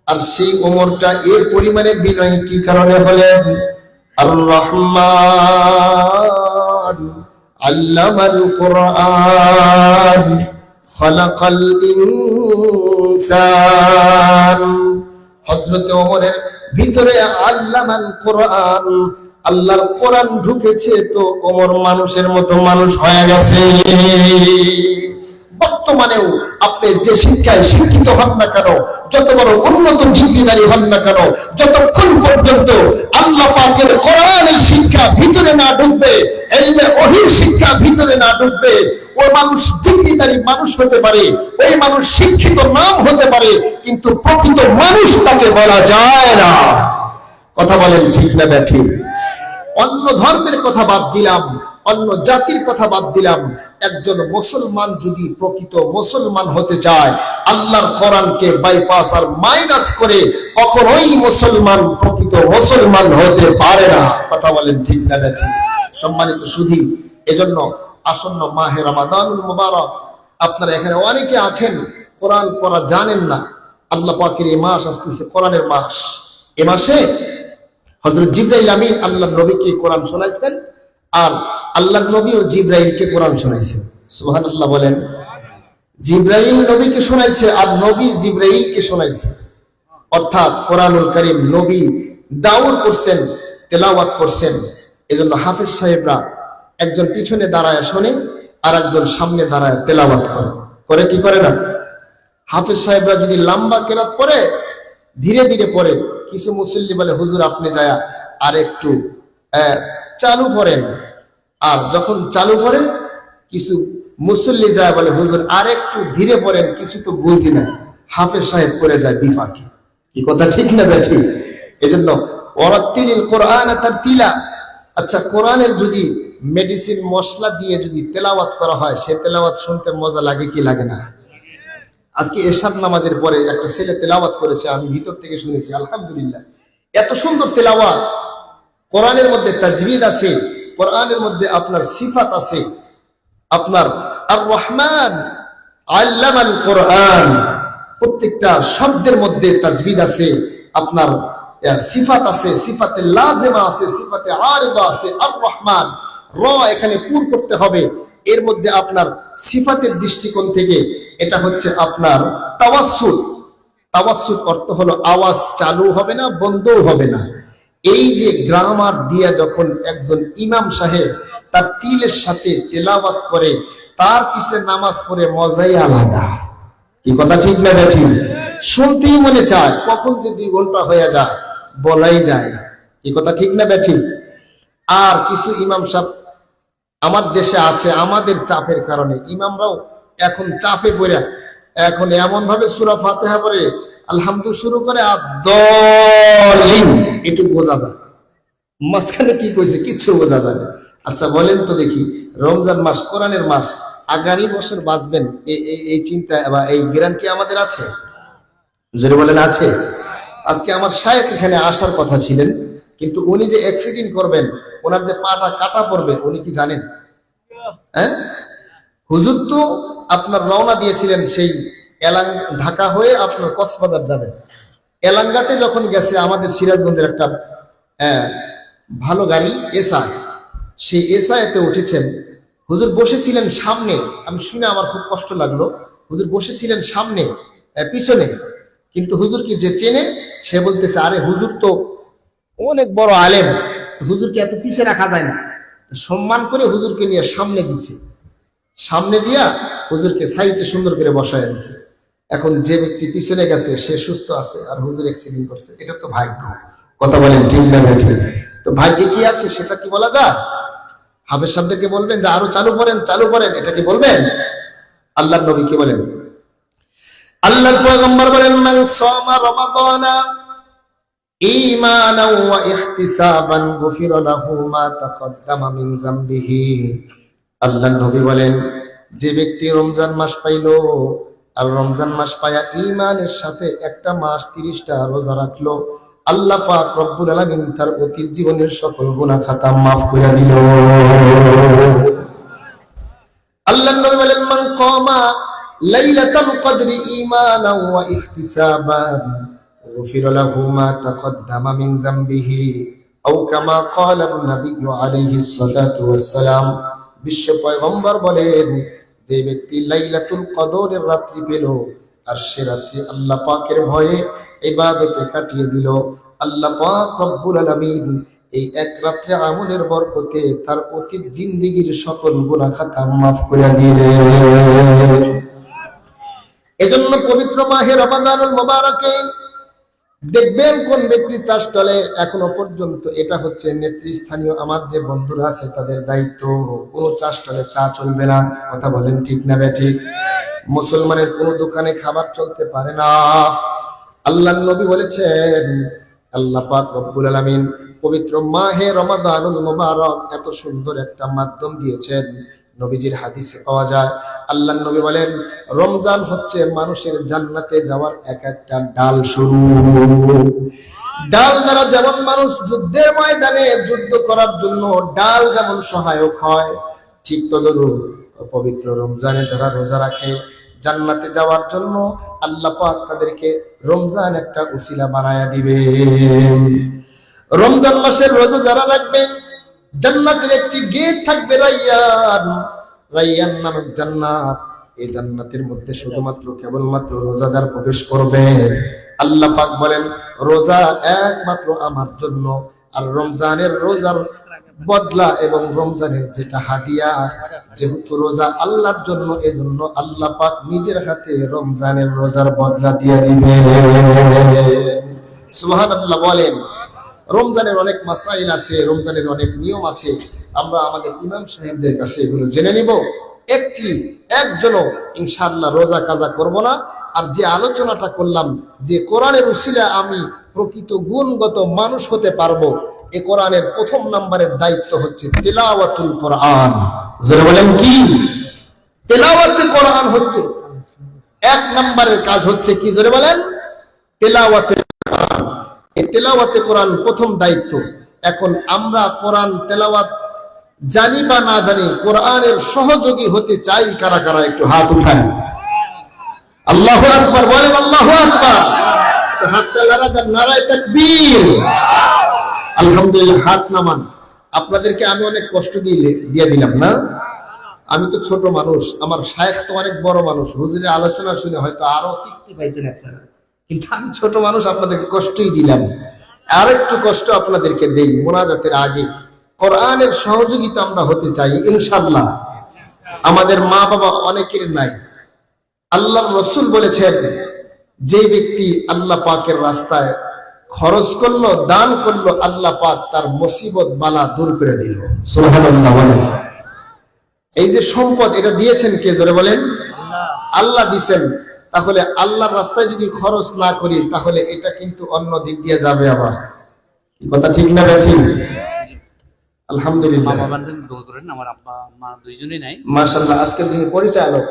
আর সেই ওমরটা এর পরিমাণে বিনয়ী কি কারণে হলেন? আর রহমান আল্লামাল কুরআন খালাকাল ইনসান। হযরত ওমরের ভিতরে আল্লামাল কুরআন, আল্লাহর কোরআন ঢুকেছে, তো ওমর মানুষের মতো মানুষ হয়ে গেছে। বর্তমানেও আপনি যে শিক্ষায় শিক্ষিত হন না কেন, যত বড় উন্নত ডিগ্রিধারী হন না কেন, যতক্ষণ পর্যন্ত আল্লাহ পাকের কোরআনের শিক্ষা ভিতরে না ঢুকবে, ইলমে ওহীর শিক্ষা ভিতরে না ঢুকবে, ওই মানুষ ডিগ্রিধারী মানুষ হতে পারে, ওই মানুষ শিক্ষিত নাম হতে পারে, কিন্তু প্রকৃত মানুষ তাকে বলা যায় না। কথা বলেন ঠিক না ব্যাঠিক? অন্য ধর্মের কথা বাদ দিলাম, অন্য জাতির কথা বাদ দিলাম, একজন মুসলমান যদি প্রকৃত মুসলমান হতে চায়, আল্লাহর কোরআনকে বাইপাস আর মাইনাস করে কখনোই মুসলমান প্রকৃত মুসলমান হতে পারে না। কথা বলেন ঠিক না ব্যাঠিক? সম্মানিত সুধী, এজন্য আসন্ন মাহে রমাদানুল মুবারক, আপনারা এখানে অনেকে আছেন কোরআন পড়া জানেন না। আল্লাহ পাকের এই মাস আসতেছে, কোরআনের মাস। এ মাসে হযরত জিবরাইল আমিন আল্লাহর নবীকে কোরআন শোনাইছেন, আর আল্লাহর নবী ও জিবরাইলকে কোরআন শোনাইছেন। সুবহানাল্লাহ বলেন। জিবরাইল নবীকে শোনাইছে, আর নবী জিবরাইলকে শোনাইছে। অর্থাৎ কোরআনুল কারীম নবী দাওর করছেন, তেলাওয়াত করছেন। এজন্য হাফেজ সাহেবরা একজন পিছনে দাঁড়ায় শোনে, আর একজন সামনে দাঁড়ায় তেলাওয়াত করে। করে কি করে না? হাফেজ সাহেবরা যদি লম্বা কেরাত পড়ে, ধীরে ধীরে পড়ে, কিছু মুসল্লি বলে, হুজুর আপনি যায়া আর একটু চালু করেন। আর যখন চালু করে, কিছু মুসল্লি যায় বলে, হুজুর আর একটু ধীরে পড়েন, কিছু তো বুঝি না। হাফেজ সাহেব করে যায় বিপাকে। কি কথা ঠিক না ব্যাঠিক? এজন্য ওয়ারাত্তিলিল কোরআন তারতিলা। আচ্ছা, কোরআনের যদি মেডিসিন মশলা দিয়ে যদি তেলাওয়াত করা হয়, সে তেলাওয়াত শুনতে মজা লাগে কি লাগে না? আজকে এশার নামাজের পরে একটা ছেলে তেলাওয়াত করেছে, আমি ভিতর থেকে শুনেছি, আলহামদুলিল্লাহ, এত সুন্দর তেলাওয়াত। কোরআনের মধ্যে তাজবিদ আছে, কোরআনের মধ্যে আপনার সিফাত আছে, আপনার আর রহমান আল্লামাল কোরআন, প্রত্যেকটা শব্দের মধ্যে তাজবিদ আছে, আপনার সিফাত আছে, সিফাতে লাজিমা আছে, সিফাতে আরিদা আছে। আর রহমান, র এখানে পুর করতে হবে। এর মধ্যে আপনার সিফাতের দৃষ্টিকোণ থেকে এটা হচ্ছে আপনার তাওয়াসসুল। তাওয়াসসুল অর্থ হলো আওয়াজ চালু হবে না, বন্ধও হবে না। এই যে গ্রামার দিয়া যখন একজন ইমাম সাহেব তার তিলের সাথে তেলাওয়াত করে, তার পিছে নামাজ পড়ে মজাই আলাদা। কি কথা ঠিক না ব্যাঠিক? শুনতেই মনে চায়, কখন যে 2 ঘন্টা হয়ে যায় বলাই যায় না। কি কথা ঠিক না ব্যাঠিক? আর কিছু ইমাম সাহেব আমার দেশে আছে, আমাদের চাপের কারণে ইমামরাও এখন চাপে পড়ে এখন এমন ভাবে সূরা ফাতিহা পড়ে আলহামদু শুরু করে আদ-দালিন, এটুকু বোঝা যায়। মাঝখানে কি কইছে কিছু বোঝা যায় না। আচ্ছা বলেন তো দেখি, রমজান মাস কোরআনের মাস, আগামী বছর বাঁচবেন এই চিন্তা বা এই গ্যারান্টি আমাদের আছে? যদি বলেন আছে। আজকে আমার শায়েখ এখানে আসার কথা ছিলেন, কিন্তু উনি যে অ্যাক্সিডেন্ট করবেন, ওনার যে পাটা কাটা পড়বে, উনি কি জানেন? হ্যাঁ, হুজুর তো আপনার রওনা দিয়েছিলেন সেই ঢাকা হয়ে আপনার কক্সবাজার যাবেন। এলাঙ্গাতে যখন গেছে, আমাদের সিরাজগঞ্জের একটা ভালো গাড়ি এসআই, সেই এসআইতে উঠেছেন। হুজুর বসেছিলেন সামনে, আমি শুনে আমার খুব কষ্ট লাগলো। হুজুর বসেছিলেন সামনে, পিছনে, কিন্তু হুজুরকে যে চেনে সে বলতেছে, আরে হুজুর তো অনেক বড় আলেম, হুজুরকে এত পিছে রাখা যায় না। সম্মান করে হুজুরকে নিয়ে সামনে দিচ্ছে, সামনে দিয়া হুজুরকে সাইডে সুন্দর করে বসায় দিছে। এখন যে ব্যক্তি পিছনে গেছে সে সুস্থ আছে, আর হুজুর অ্যাক্সিডেন্ট করছে। এটা তো ভাগ্য। কথা বলেন ঠিক না ঠিক? তো ভাগ্যে কি আছে সেটা কি বলা যায়? হাফেজ সাহেবদেরকে বলবেন যে আরো চালু করেন, চালু করেন, এটা কি বলবেন? আল্লাহর নবী কি বলেন? আল্লাহর পয়গম্বর বলেন, মান সামা রমাদানা ঈমানান ওয়া ইহতিসাবান গুফিরা লাহু মা তাকদ্দামা মিন যামবিহি। আল্লাহর নবী বলেন, যে ব্যক্তি রমজান মাস পাইলো, আর রমজান মাস পায়া ঈমানের সাথে একটা মাস 30টা রোজা রাখলো, আল্লাহ পাক রব্বুল আলামিন তার অতীত জীবনের সকল গুনাহ খাতা মাফ করে দিল। আল্লাহর নবী বলেন, মান কামা লাইলাতুল কদরি ঈমানান ওয়া ইহতিসাবান গুফিরা লাহু মা তাকদ্দামা মিন যামবিহি আও কামা ক্বালা নবী আলাইহিস সালাতু ওয়াস সালাম। বিশ্ব পয়গম্বর বলেন, যে ব্যক্তি লাইলাতুল কদরের রাত্রি পেল, আর সে রাত্রি আল্লাহ পাকের ভয়ে ইবাদতে কাটিয়ে দিল, আল্লাহ পাক রব্বুল আলামিন এই এক রাত্রে আমলের বরকতে তার অতীত জিন্দেগীর সকল গুনাহ খাতা মাফ করে দিলেন। এজন্য পবিত্র মাহে রমাদানুল মুবারকে দেখবেন কোন ব্যক্তি চাষতলে এখনো পর্যন্ত, এটা হচ্ছে নেতৃস্থানীয় আমার যে বন্ধুরা আছে তাদের দায়িত্ব, কোনো চাষতলে চা চলবে না। কথা বলেন ঠিক না ঠিক? মুসলমানের কোনো দোকানে খাবার চলতে পারে না। আল্লাহর নবী বলেছেন, আল্লাহ পাক রব্বুল আলামিন পবিত্র মাহে রমাদানুল মুবারক এত সুন্দর একটা মাধ্যম দিয়েছেন। নবীজির হাদিসে পাওয়া যায়, আল্লাহর নবী বলেন, রমজান হচ্ছে মানুষের জান্নাতে যাওয়ার এক একটা ডাল শুরু। ডাল দ্বারা যেমন মানুষ যুদ্ধের ময়দানে যুদ্ধ করার জন্য ডাল যেমন সহায়ক হয়, ঠিক তদরূপ পবিত্র রমজানে যারা রোজা রাখে জান্নাতে যাওয়ার জন্য আল্লাহ পাক তাদেরকে রমজান একটা উসিলা বানায়া দিবে। রমজান মাসের রোজা যারা রাখবে, জান্নাতের একটি গেট থাকবে, রাইয়ান। রাইয়ান নামক জান্নাত, এই জান্নাতের মধ্যে শুধুমাত্র কেবলমাত্র রোজাদার প্রবেশ করবে। আল্লাহ পাক বলেন, রোজা একমাত্র আমার জন্য, আর রমজানের রোজার বদলা এবং রমজানের যেটা হাদিয়া, যেহেতু রোজা আল্লাহর জন্য, এজন্য আল্লাহ পাক নিজের হাতে রমজানের রোজার বদলা দিয়ে দিবে। সুবহানাল্লাহ বলেন। রমজানের অনেক মাসাইল আছে, রমজানের অনেক নিয়ম আছে, আমরা আমাদের ইমাম সাহেবদের কাছে এগুলো জেনে নিব। একজনও ইনশাআল্লাহ রোজা কাজা করব না। আর যে আলোচনাটা করলাম যে কোরআনের উসিলা আমি প্রকৃত গুণগত মানুষ হতে পারবো, এই কোরআনের প্রথম নাম্বারের দায়িত্ব হচ্ছে তিলাওয়াতুল কোরআন। যারা বলেন কি তিলাওয়াতুল কোরআন হচ্ছে এক নাম্বারের কাজ, হচ্ছে কি জোরে বলেন? তিলাওয়াতুল কোরআন। এই তেলাওয়াতে কোরআন প্রথম দায়িত্ব। এখন আমরা কোরআন তেলাওয়াত জানি বা না জানি, কোরআনের সহযোগী হতে চাই কারা কারা? একটু হাত উঠান। আল্লাহু আকবার বলেন, আল্লাহু আকবার। হাতটা নাড়া দেন, নারায়ে তাকবীর। আলহামদুলিল্লাহ। হাত নামান। আপনাদেরকে আমি অনেক কষ্ট দিয়ে দিলাম না? আমি তো ছোট মানুষ, আমার শায়েখ তো অনেক বড় মানুষ, হুজুরের আলোচনা শুনে হয়তো আরো তৃপ্তি পাইতেন আপনারা, কিন্তু আমি ছোট মানুষ, আপনাদেরকে কষ্টই দিলাম। আর একটু কষ্ট আপনাদেরকে দেই। মোনাজাতের আগে কোরআনের সহযোগিতা আমরা হতে চাই ইনশাআল্লাহ। আমাদের মা বাবা অনেকের নাই। আল্লাহর রাসূল বলেছেন, যে ব্যক্তি আল্লাহ পাকের রাস্তায় খরচ করলো, দান করলো, আল্লাহ পাক তার মুসিবত বালা দূর করে দিল। সুবহানাল্লাহ বলেন। এই যে সম্পদ, এটা দিয়েছেন কে? জোরে বলেন। আল্লাহ দিয়েছেন। তাহলে আল্লাহর রাস্তায় যদি খরচ না করি তাহলে এটা কিন্তু অন্য দিক দিয়ে যাবে। আবার কথা ঠিক না ঠিক? আলহামদুলিল্লাহ, আমার আব্বা মা দুইজনই নাই। মাশাআল্লাহ, আজকের যিনি পরিচালক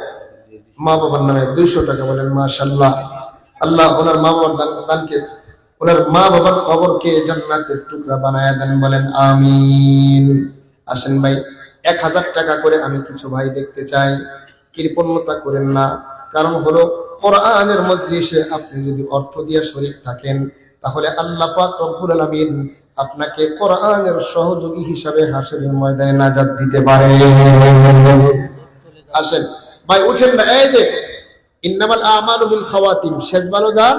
মা বাবার নামে 200 টাকা বলেন মাশাআল্লাহ। আল্লাহ ওনার মা বাবার দানকে, ওনার মা বাবার কবরকে জান্নাতের টুকরা বানায়া দেন, বলেন আমিন। আসেন ভাই, 1000 টাকা করে আমি কিছু ভাই দেখতে চাই, কৃপণতা করেন না। কারণ হলো কোরআনের মজলিসে আপনি যদি অর্থ দিয়ে শরীক থাকেন তাহলে আল্লাহ পাক রব্বুল আলামিন আপনাকে কোরআনের সহযোগী হিসাবে হাসরের ময়দানে নাজাত দিতে পারে। আসেন ভাই, উঠেন না। এই যে ইন্নামাল আমালু বিল খাওয়াতিম, শেষ ভালো যার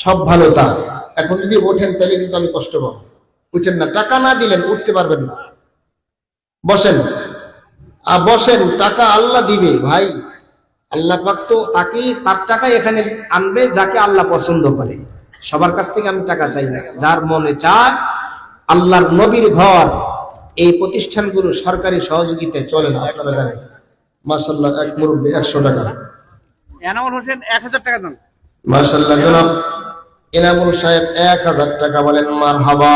সব ভালো তার। এখন যদি ওঠেন তাহলে কিন্তু আমি কষ্ট পাবো। উঠেন না, টাকা না দিলেন উঠতে পারবেন না। বসেন, বসেন, টাকা আল্লাহ দিবে ভাই। আল্লাহ পাক তো তার টাকা এখানে আনবে যাকে আল্লাহ পছন্দ করে। সবার কাছ থেকে আমি টাকা চাই না, যার মনে চায়। আল্লাহর নবীর ঘর, এই প্রতিষ্ঠানগুলো সরকারি সহযোগিতায় চলে না, আপনারা জানেন। মাশাআল্লাহ, এক মুরব্বি 100 টাকা। এনামুল হোসেন 1000 টাকা দেন। মাশাআল্লাহ, জনাব এনামুল সাহেব 1000 টাকা, বলেন মারহাবা।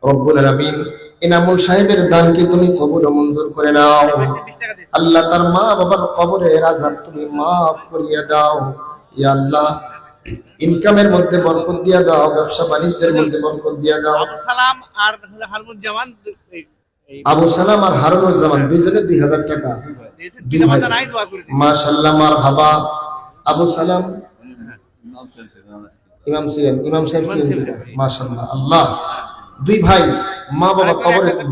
রব্বুল আলামিন এনামুল সাহেবের দানকে তুমি কবুল ও মঞ্জুর করে নাও। আল্লাহ তার মা বাবার কবরের আযাব তুমি মাফ করিয়ে দাও। ইয়া আল্লাহ, ইনকামের মধ্যে বরকত দিয়া দাও, ব্যবসা বাণিজ্যের মধ্যে বরকত দিয়া দাও। আবু সালাম আর হারুনুজ্জামান, আবু সালাম আর হারুনুজ্জামান দুইজনে 2000 টাকা। মাশাআল্লাহ, মারহাবা। আবু সালাম ইমাম সাহেব ছিলেন। মাশাআল্লাহ, আল্লাহ, দুই ভাই মা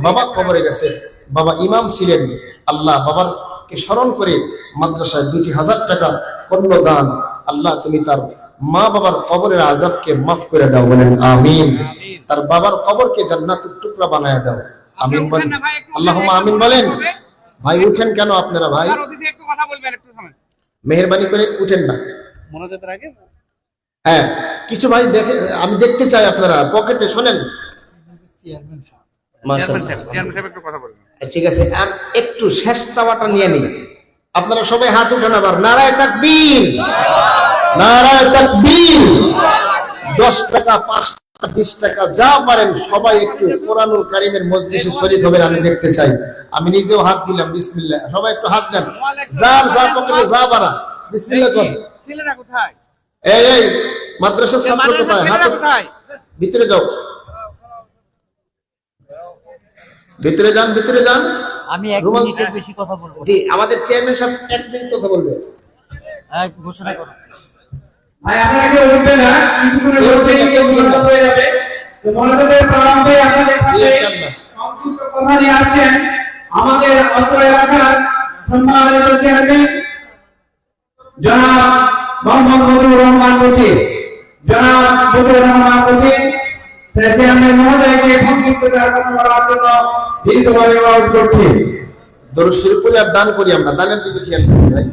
বাবা কবরে গেছে, বাবা ইমাম ছিলেন। আল্লাহ বাবাকে স্মরণ করে মাদ্রাসায় 2000 টাকা করল দান। আল্লাহ তুমি তার মা বাবার কবরের আযাবকে মাফ করে দাও, বলেন আমিন। তার বাবার কবরকে জান্নাতের টুকরা বানায় দাও, আমিন বলেন। আল্লাহুম্মা আমিন বলেন। ভাই উঠেন কেন আপনারা? ভাই একটু কথা বলবেন, একটু থামেন, মেহেরবানি করে উঠেন না। মোনাজাতের আগে হ্যাঁ, কিছু ভাই দেখে, আমি দেখতে চাই আপনারা পকেটে। শোনেন, ঠিক আছে, আর একটু শেষ চাওয়াটা নিয়ে নিই। আপনারা সবাই হাত উঠান, আবার নারায়ে তাকবীর, নারায়ে তাকবীর। 10 টাকা, 5 টাকা, 20 টাকা যা পারেন সবাই একটু কোরআনুল কারীমের মজলিসে শরীক হবেন, আমি দেখতে চাই। আমি নিজেও হাত দিলাম, বিসমিল্লাহ। সবাই একটু হাত দেন, যার যা পকেটে যা পারা, বিসমিল্লাহ করেন। ছেলেরা কোথায়? এই মাদ্রাসার ছাত্র কোথায়? হাত ভিতরে যাও, ভিতরে যান, ভিতরে যান। আমি 1 মিনিটের বেশি কথা বলবো। জি, আমাদের চেয়ারম্যান সাহেব 1 মিনিট কথা বলবে। ঘোষণা করো ভাই, আপনারা কেউ উঠবে না, কিছুক্ষণের মধ্যেই কেউ মোনাজাত হয়ে যাবে। তো মোনাজাতের প্রারম্ভে আপনাদের সাথে সংক্ষিপ্ত কথা নিয়ে আসছেন আমাদের অত্র এলাকার সম্মানিত চেয়ারম্যান জনাব মোহাম্মদ মতিউর রহমান মুফতি। জনাব মতিউর রহমান মুফতি চেয়ারম্যান মহোদয়কে সংক্ষিপ্ত কথা বলার জন্য বিনীতভাবে অনুরোধ করছি। দরুদ শরীফ পড়ে আর দান করি আমরা, দানের দিকে খেয়াল করি ভাই।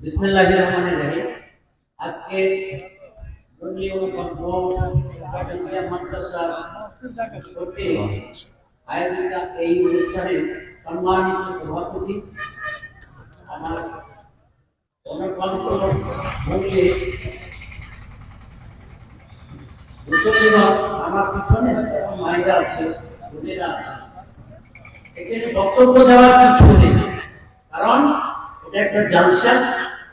বিসমিল্লাহির রহমানির রহিম। আজকে দলীয় মাদ্রাসা কর্তৃক আয়োজিত এই অনুষ্ঠানের সম্মানিত সভাপতি আমার অনকল্প মূল্যে আমার পিছনে মায়েরা আছে, বোনেরা আছে। এখানে বক্তব্য দেওয়ার কিছু নেই, কারণ এটা একটা জালসা।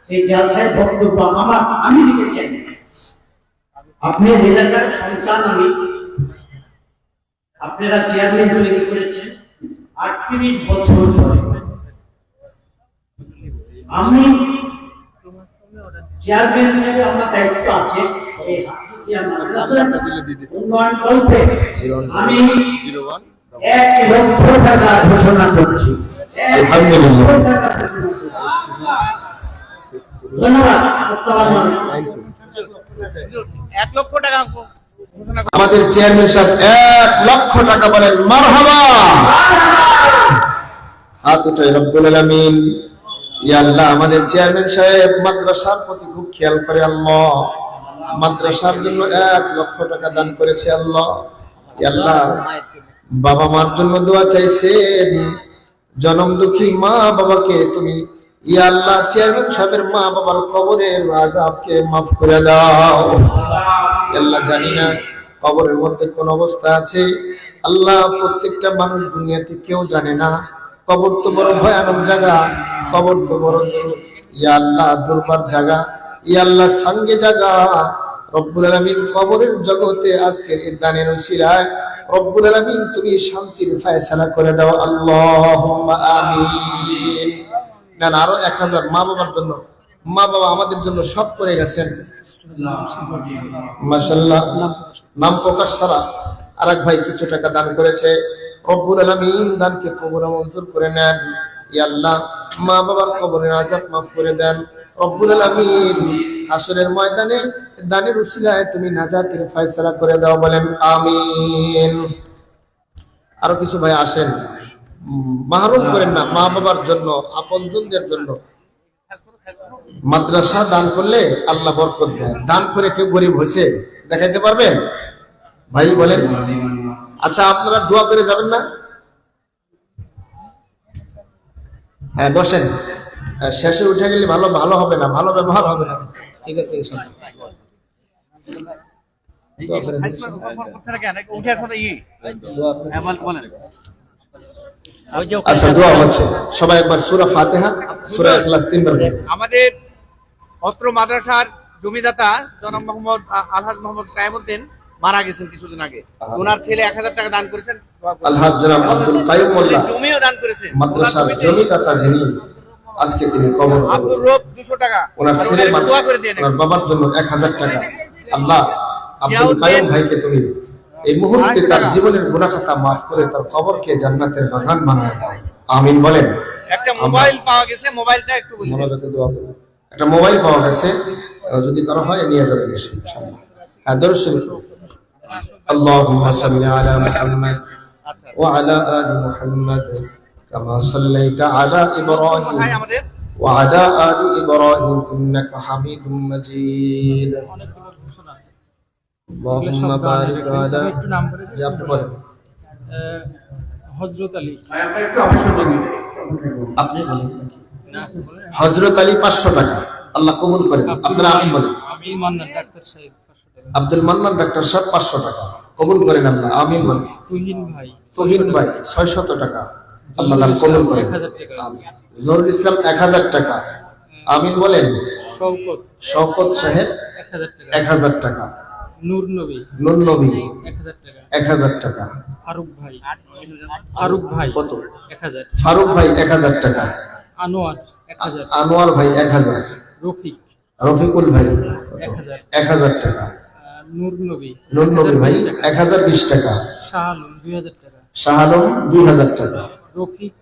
সেই জালসায় বক্তব্য আমি দিতে চাই। আপনি এলাকার সন্তান, আমি, আপনারা চেয়ারম্যান তৈরি করেছেন 38 বছর ধরে। আমি চেয়ারম্যান হিসেবে আমার দায়িত্ব আছে উন্নয়ন কল্পে আমি 1 লক্ষ টাকা ঘোষণা করছি। ধন্যবাদ। আমাদের চেয়ারম্যান সাহেব 1 লক্ষ টাকা বলেন মারহাবা। হাত উঠাই রব্বুল আলামিন। ইয়া আল্লাহ, আমাদের চেয়ারম্যান সাহেব মাদ্রাসার প্রতি খুব খেয়াল করে। আল্লাহ, মাদ্রাসার জন্য 1 লক্ষ টাকা দান করেছে। আল্লাহ, ইয়া আল্লাহ, বাবা মার জন্য দোয়া চাইছেন। জনম দুঃখী মা বাবাকে তুমি ইয়া আল্লাহ চেয়ারম্যান সাহেবের মা বাবার কবরের আযাবকে মাফ করে দাও। আল্লাহ জানি না কবরের মধ্যে কোন অবস্থা আছে, আল্লাহ প্রত্যেকটা মানুষ দুনিয়াতে কেউ জানে না। কবর তো বড় ভয়ানক জায়গা, কবর তো বড় ইয়া আল্লাহ দুর্বার জায়গা, ইয়া আল্লাহ সাঙ্গে জায়গা। রব্বুল আলামিন কবরের জগতে আজকের এই দানের উসিলায় রব্বুল আলামিন তুমি শান্তির ফয়সালা করে দাও, আল্লাহুম্মা আমিন। না আরো 1000 মা বাবার জন্য, মা বাবা আমাদের জন্য সব করে গেছেন মাশাআল্লাহ। নাম প্রকাশ ছাড়া আরেক ভাই কিছু টাকা দান করেছে, রব্বুল আলামিন দানকে কবুল মঞ্জুর করে নেন। ইয়া আল্লাহ মা বাবার কবরের আযাব মাফ করে দেন রব্বুল আলামিন। হাসরের ময়দানে দানের উসিলায় তুমি নাজাতের ফয়সালা করে দাও, বলেন আমিন। আরো কিছু ভাই আসেন, মাহরুম করেন না মা বাবার জন্য, আপনজনদের জন্য। মাদ্রাসা দান করলে আল্লাহ বরকত দেয়। দান করে কেউ গরিব হয়েছে দেখাইতে পারবেন ভাই, বলেন? আচ্ছা আপনারা দোয়া করে যাবেন না? হ্যাঁ বসেন, শেষে উঠে গেলে ভালো ভালো হবে না, ভালো ব্যবহার হবে না। ঠিক আছে ইনশাআল্লাহ। আচ্ছা দোয়া হচ্ছে, সবাই একবার সূরা ফাতিহা সূরা ইখলাস 3 বার। আমাদের অত্র মাদ্রাসার জমিদাতা জনাব মোহাম্মদ আলহাজ মোহাম্মদ কায়েমউদ্দিন মারা গেছেন কিছুদিন আগে। ওনার ছেলে 1000 টাকা দান করেছেন। আলহাজ জনাব আব্দুল কাইয়ুম মোল্লা জমিও দান করেছেন। মাদ্রাসার জমিদাতা যিনি, আজকে তিনি কবর। আব্দুর রব 200 টাকা। ওনার ছেলে দোয়া করে দিয়ে ওনার বাবার জন্য 1000 টাকা। আল্লাহ আব্দুল কাইয়ুম ভাইকে তুমি এই মুহূর্তে তার জীবনের গুনাহ খাতা maaf করে তার কবরকে জান্নাতের বাগান বানায় দাও, আমিন বলেন। একটা মোবাইল পাওয়া গেছে, মোবাইলটা একটু বলুন। মনোযোগে দোয়া করুন। একটা মোবাইল পাওয়া গেছে, যদি কারো হয় নিয়ে যাবেন ইনশাআল্লাহ। হ্যাঁ দরুদ শরীফ। আল্লাহুম্মা সাল্লি আলা মুহাম্মাদ ওয়া আলা আলি মুহাম্মাদ কামা সাল্লাইতা আলা ইব্রাহিম আমাদের ওয়া আলা আলি ইব্রাহিম ইন্নাকা হামিদুম মাজিদ। অনেকগুলো ঘোষণা আছে। আল্লাহুম্মা বারিক আলা, যে আপনি বলেন। হযরত আলী আপনি বলেন। হযরত আলী 500 টাকা, আল্লাহ কবুল করেন। আপনারা আমিন বলেন। আমি মান্নান ডাক্তার সাহেব 500 টাকা। আব্দুল মান্নান ডাক্তার সাহেব 500 টাকা, কবুল করেন আল্লাহ, আমিন বলেন। তুহিন ভাই 600 টাকা, আল্লাহ দান কবুল করেন। 1000 টাকা। আমিন। জহুরুল ইসলাম 1000 টাকা, আমিন বলেন। শওকত সাহেব 1000 টাকা। 1000 টাকা। নূর নবী 1000 টাকা। 1000 টাকা। ফারুক ভাই কত? 1000। ফারুক ভাই 1000 টাকা। আনোয়ার ভাই 1000। রফিকুল ভাই 1000 টাকা। নূর নবী ভাই 1020 টাকা। শাহ আলম 2000 টাকা। রফিক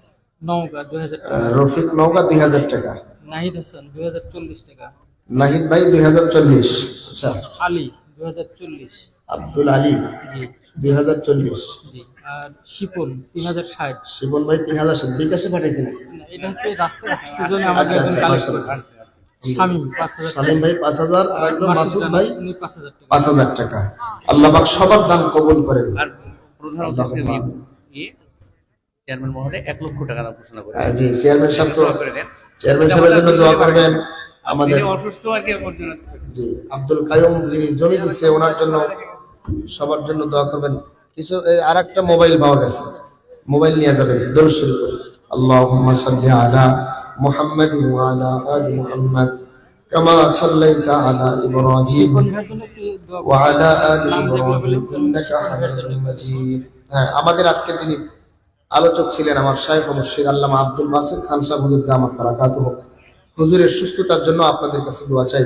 নওগাঁ 2000 টাকা। রফিক নওগাঁ 2000 টাকা। নাহিদ হাসান 2040 টাকা। নাহিদ ভাই 2040। আচ্ছা। আলী 2040। আব্দুল আলী জি 2040। জি। আর শিপন 3060। শিপন ভাই 3060 বিকাশে পাঠিয়েছেন। এটা হচ্ছে রাস্তায় আসছে জন্য আমাদের কালেক্ট করছে। শামিম 5000। শামিম ভাই 5000। আর একজন মাসুদ ভাই 5000 টাকা। 5000 টাকা। আল্লাহ পাক সবার দান কবুল করেন। আর প্রধান অতিথি চেয়ারম্যান মহোদয় 1 লক্ষ টাকা ঘোষণা করেন। জি চেয়ারম্যান সাহেব দোয়া করে দেন। চেয়ারম্যান সাহেবের জন্য দোয়া করবেন। আমাদের অসুস্থ আর কি করছেন। জি আব্দুল কাইয়ুম যিনি জমি দিচ্ছে ওনার জন্য, সবার জন্য দোয়া করবেন। কিছু আরেকটা মোবাইল পাওয়া গেছে, মোবাইল নিয়ে যাবেন। দরুদ শরীফ আল্লাহুম্মা সাল্লি আলা মুহাম্মাদ ওয়া আলা আলি মুহাম্মাদ কামা সাল্লাইতা আলা ইব্রাহিম ওয়া আলা আলি ইব্রাহিম ইন্নাকা হামিদুম মাজিদ। হ্যাঁ আমাদের আজকে যিনি আলোচক ছিলেন আমার শাইখ মুর্শিদ আল্লামা আব্দুল বাসিত খান সাহেব হুজুর দামাত বারাকাতুহু। হুজুরের সুস্থতার জন্য আপনাদের কাছে দোয়া চাই,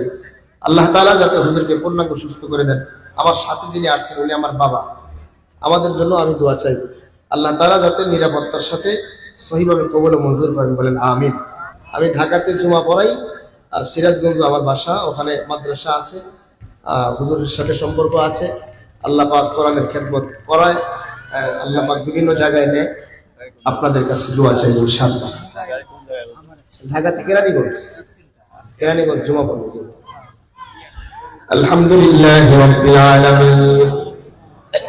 আল্লাহ তাআলা যাতে হুজুরকে পূর্ণাঙ্গ সুস্থ করে দেন। আমার সাথে যিনি আসছেন উনি আমার বাবা, আমাদের জন্য আমি দোয়া চাই, আল্লাহ তাআলা যাতে নিরাপত্তার সাথে সহিভাবে কবুল ও মঞ্জুর করেন, বলেন আমিন। আমি ঢাকাতে জুমা পড়াই, আর সিরাজগঞ্জ আমার বাসা, ওখানে মাদ্রাসা আছে, হুজুরের সাথে সম্পর্ক আছে। আল্লাহ পাক কোরআনের খেদমত করায়, আল্লাহ পাক বিভিন্ন জায়গায় নেয়। আপনাদের কাছে দোয়া চাই ইনশাআল্লাহ। ঢাকাতে কেরানীগঞ্জ জুমা পড়ব। আলহামদুলিল্লাহি রাব্বিল আলামিন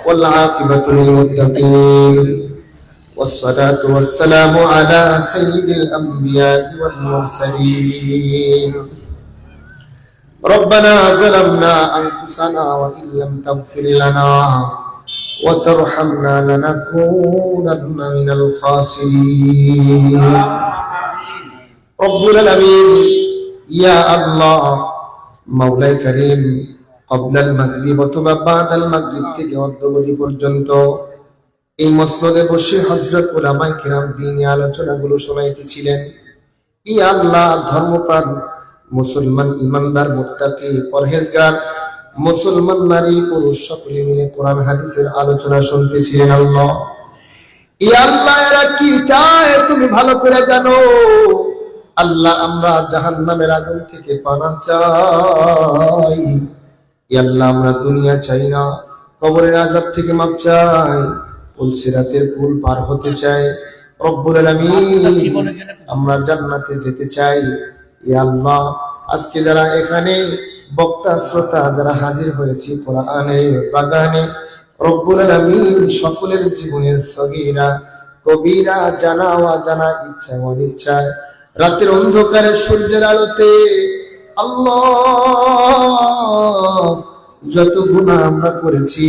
ওয়াল আকিবাতু লিল মুত্তাকিন والصلاة والسلام على سيد الأنبياء والمرسلين ربنا ظلمنا أنفسنا وإن لم تغفر لنا وترحمنا لنكونن من الخاسرين رب العالمين يا الله مولاي كريم قبل المغرب অথবা بعد المغرب থেকে অদ্যবধি পর্যন্ত এই মসনদে বসে হযরত উলামায়ে কিরাম দ্বীনি আলোচনাগুলো শোনাইতেছিলেন। ইয়া আল্লাহ ধর্মপ্রাণ মুসলমান ইমানদার মুত্তাকি পরহেজগার মুসলমান নারী পুরুষ সকলে মিলে কোরআন হাদিসের আলোচনা শুনতেছিলেন। আল্লাহ ইয়া আল্লাহ এরা কি চায় তুমি ভালো করে জানো। আল্লাহ আমরা জাহান্নামের আগুন থেকে পানাহ চাই। ইয়া আল্লাহ আমরা দুনিয়া চাই না, কবরের আযাব থেকে মাপ চাই, পুলসিরাতের পুল পার হতে চাই। রব্বুল আলামিন আমরা জান্নাতে যেতে চাই। ইয়া আল্লাহ আজকে যারা এখানে বক্তা শ্রোতা যারা হাজির হয়েছি কোরআনের বাগানে, রব্বুল আলামিন সকলের জীবনের সগীরা কবিরা জানা অজানা ইচ্ছা অনিচ্ছায় রাতের অন্ধকারে সূর্যের আলোতে আল্লাহ যত গুনাহ আমরা করেছি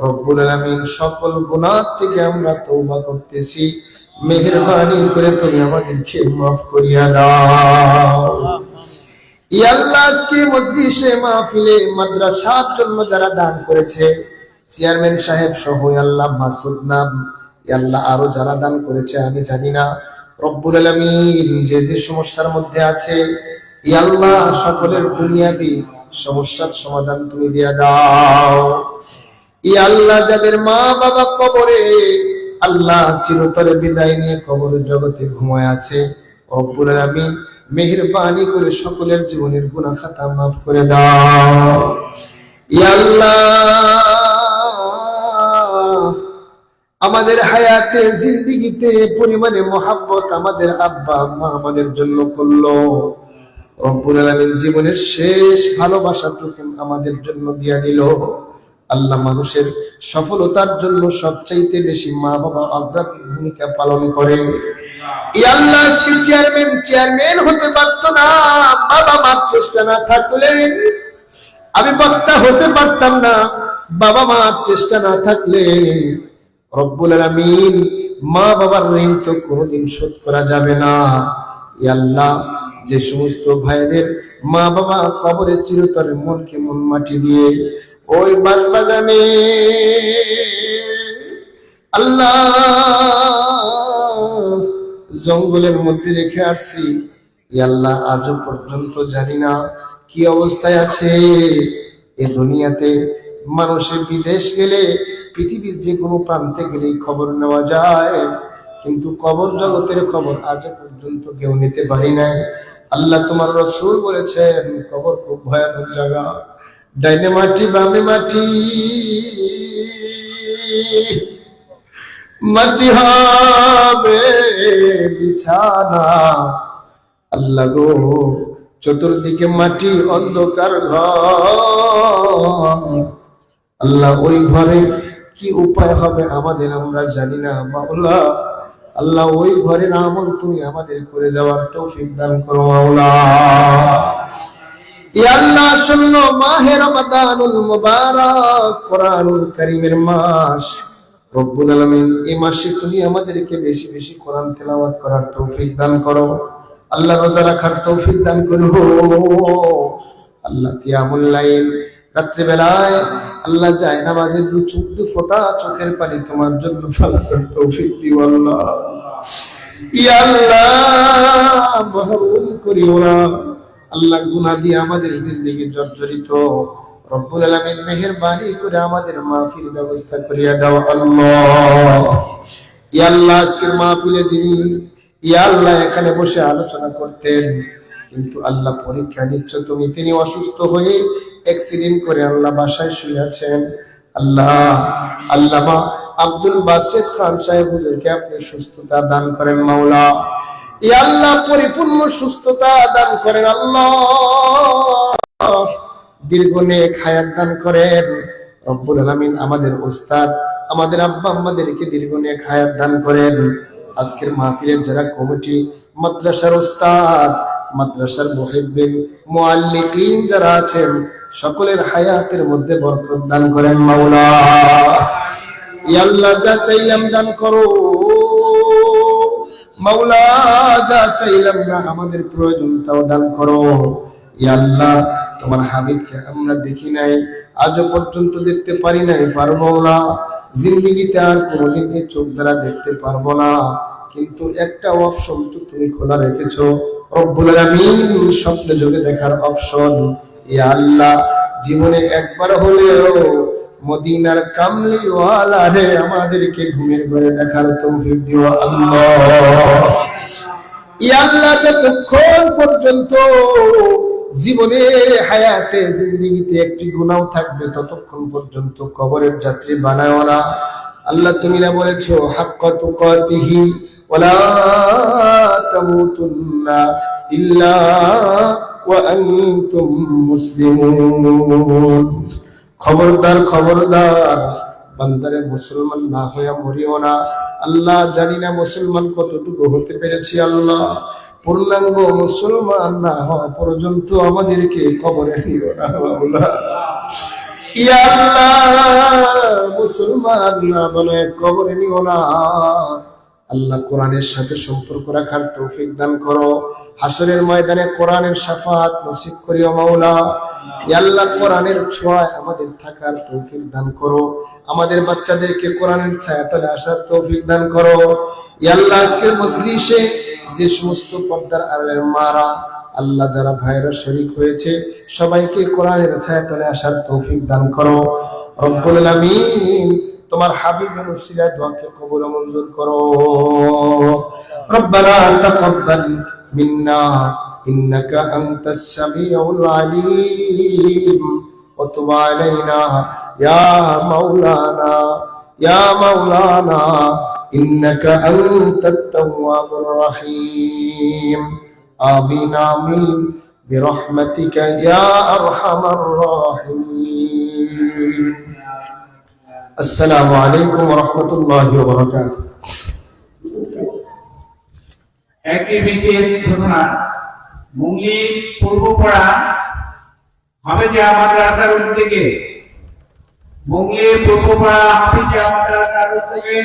রব্বুল আলামিন সকল গুনাহ থেকে আমরা তওবা করতেছি। মেহেরবানি করে তুমি আমাদেরকে মাফ করিয়া দাও। ইয়া আল্লাহ আজকে মজলিসে মাহফিলে মাদ্রাসার জন্য যারা দান করেছে চেয়ারম্যান সাহেব সহ আল্লাহ মাসুদ নাম ইয়া আল্লাহ আরো যারা দান করেছে আমি জানি না, রব্বুল আলামিন যে যে সমস্যার মধ্যে আছে ইয়া আল্লাহ সকলের দুনিয়াবি সমস্যার সমাধান তুমি দিয়া দাও। ইয়া আল্লাহ যাদের মা বাবা কবরে আল্লাহ চিরতরে বিদায় নিয়ে কবরের জগতে ঘুমায় আছে, রব্বুল আলামিন মেহেরবানি করে সকলের জীবনের গুনাহ খাতা মাফ করে দাও। ইয়া আল্লাহ আমাদের হায়াতে জিন্দেগিতে পরিমাণে মহব্বত আমাদের আব্বা আম্মা আমাদের জন্য করলো, রব্বুল আলামিন জীবনের শেষ ভালোবাসাটুকু আমাদের জন্য দিয়া দিল। আল্লাহ মানুষের সফলতার জন্য সবচাইতে বেশি মা বাবা অগ্রাধিক ভূমিকা পালন করে। ইয়া আল্লাহ আজকে চেয়ারম্যান হতে পারত না, বাবা মার চেষ্টা না থাকলে আমি বক্তা হতে পারতাম না, বাবা মার চেষ্টা না থাকলে রব্বুল আলামিন মা বাবার ঋণ তো কোনোদিন শোধ করা যাবে না। ইয়া আল্লাহ যে সমস্ত ভাইদের মা বাবা কবরে চিরতরে মনকে মন মাটি দিয়ে ওই বাগানে আল্লাহ জঙ্গলের মধ্যে রেখে আসছি, ইয়া আল্লাহ আজও পর্যন্ত জানি না কি অবস্থায় আছে। এ দুনিয়াতে মানুষের বিদেশ গেলে পৃথিবীর যে কোনো প্রান্তে গেলেই খবর নেওয়া যায়, কিন্তু কবর জগতের খবর আজও পর্যন্ত কেউ নিতে পারি নাই। আল্লাহ তোমার রাসূল বলেছেন কবর খুব ভয়ানক জায়গা, ডাইনে মাটি বামে মাটি, মাটি হবে বিছানা। আল্লাহ গো চতুর্দিকে মাটি অন্ধকার ঘর, আল্লাহ ওই ঘরে কি উপায় হবে আমাদের আমরা জানি না মাওলা। আল্লাহ ওই ঘরের আমল তুমি আমাদের করে যাওয়ার তৌফিক দান করো মাওলা। ইয়া আল্লাহ শূন্য মাহে রমাদানুল মুবারক কোরআনুল কারীমের মাস, রব্বুল আলামিন এই মাসে তুমি আমাদেরকে বেশি বেশি কোরআন তেলাওয়াত করার তৌফিক দান করো। আল্লাহ রোজা রাখার তৌফিক দান করো। আল্লাহ কিয়ামুল লাইল রাত্রি বেলায় আল্লাহ যায় নামাজে দু ফোঁটা চোখের পানি তোমার জন্য ফেলার তৌফিক দিও আল্লাহ। ইয়া আল্লাহ মাহরুম করিও না আল্লাহ, গুনাহ দিয়ে আমাদের জিন্দেগি জর্জরিত, রব্বুল আলামিন মেহেরবানি করে আমাদের মাহফিল ব্যবস্থা করিয়া দাও আল্লাহ। ইয়া আল্লাহ আজকের মাহফিলে যিনি ইয়া আল্লাহ এখানে বসে আলোচনা করতেন, কিন্তু আল্লাহ পরীক্ষা নিচ্ছ তুমি, তিনি অসুস্থ হয়ে অ্যাক্সিডেন্ট করে আল্লাহ বাসায় শুয়ে আছেন। আল্লাহ আল্লামা আব্দুল বাসিত খান সাহেব হুজুরকে আপনি সুস্থতা দান করেন মাওলা। ইয়া আল্লাহ পরিপূর্ণ সুস্থতা দান করেন আল্লাহ, দীর্ঘ নেক হায়াত দান করেন রব্বুল আলামিন। আমাদের উস্তাদ আমাদের আব্বা আম্মাদেরকে দীর্ঘ নেক হায়াত দান করেন। আজকের মাহফিলের যারা কমিটি, মাদ্রাসার উস্তাদ, মাদ্রাসার মুহিব্বিন, মুআল্লিকিন যারা আছেন, সকলের হায়াতের মধ্যে বরকত দান করেন মাওলা। ইয়া আল্লাহ, যা চাইলাম দান করো মাওলা, যা চাইলাম না আমাদের প্রয়োজনটাও দান করো। ইয়া আল্লাহ, তোমার হাবিবকে আমরা দেখি নাই, আজও পর্যন্ত দেখতে পারি নাই, পারবো না। জিন্দেগিতে আর কোনোদিন এই চোখ দ্বারা দেখতে পারবো না, কিন্তু একটা অপশন তো তুমি খোলা রেখেছো রব্বুল আলামিন, স্বপ্নে যোগে দেখার অপশন। ইয়া আল্লাহ, জীবনে একবার হলেও মদিনার কামলিওয়ালা রে আমাদেরকে ঘুমের ঘরে দেখার তৌফিক দিও আল্লাহ। ইয়া আল্লাহ, যতক্ষণ পর্যন্ত জীবনে হায়াতে জিন্দেগিতে একটি গুনাহ থাকবে ততক্ষণ পর্যন্ত কবরের যাত্রী বানাও না আল্লাহ। তুমি না বলেছো হাক্কা তুকাতিহি ওয়ালা তামুতুন্না ইল্লা ওয়া আনতুম মুসলিমুন। খবরদার খবরদার, বান্দারে মুসলমান না হইয়া মরিও না। আল্লাহ, জানি না মুসলমান কতটুকু হতে পেরেছি আল্লাহ, পূর্ণাঙ্গ মুসলমান না হওয়া পর্যন্ত আমাদেরকে কবরে নিও না আল্লাহ। ইয়া আল্লাহ, মুসলমান না বলে কবরে নিও না আল্লাহ। কোরআনের সাথে সম্পর্ক রাখার তৌফিক দান করো। হাসরের ময়দানে কোরআনের শাফাত নসিব করিও মাওলা। ইয়া আল্লাহ, কোরআনের ছোঁয়ায় আমাদের থাকার তৌফিক দান করো। আমাদের বাচ্চাদেরকে কোরআনের ছায়াতলে আসার তৌফিক দান করো। ইয়া আল্লাহ, আজকের মজলিসে যে সমস্ত পর্দার আড়ালের মারা আল্লাহ, যারা ভাইরা শরীক হয়েছে, সবাইকে কোরআনের ছায়াতলে আসার তৌফিক দান করো রব্বুল আলামিন। তোমার হাবিবের উসিলায় দোয়াকে কবুল ও মঞ্জুর করো। রব্বানা তাকাব্বাল মিন্না ইন্নাকা আনতাস সামিউল আলিম ওয়া তুব আলাইনা ইয়া মাওলানা ইন্নাকা আনতাত তাওয়াবুর রহিম। আমিন আমিন বিরহমাতিকা ইয়া আরহামার রাহিমিন। আসসালামু আলাইকুম ওয়া রাহমাতুল্লাহি ওয়া বারাকাতুহু। একটি বিশেষ ঘটনা, মুঙ্গলি পূর্বপাড়া হাফেজা মাদ্রাসার উদ্যোগে, মুঙ্গলি পূর্বপাড়া হাফেজা মাদ্রাসার উদ্যোগে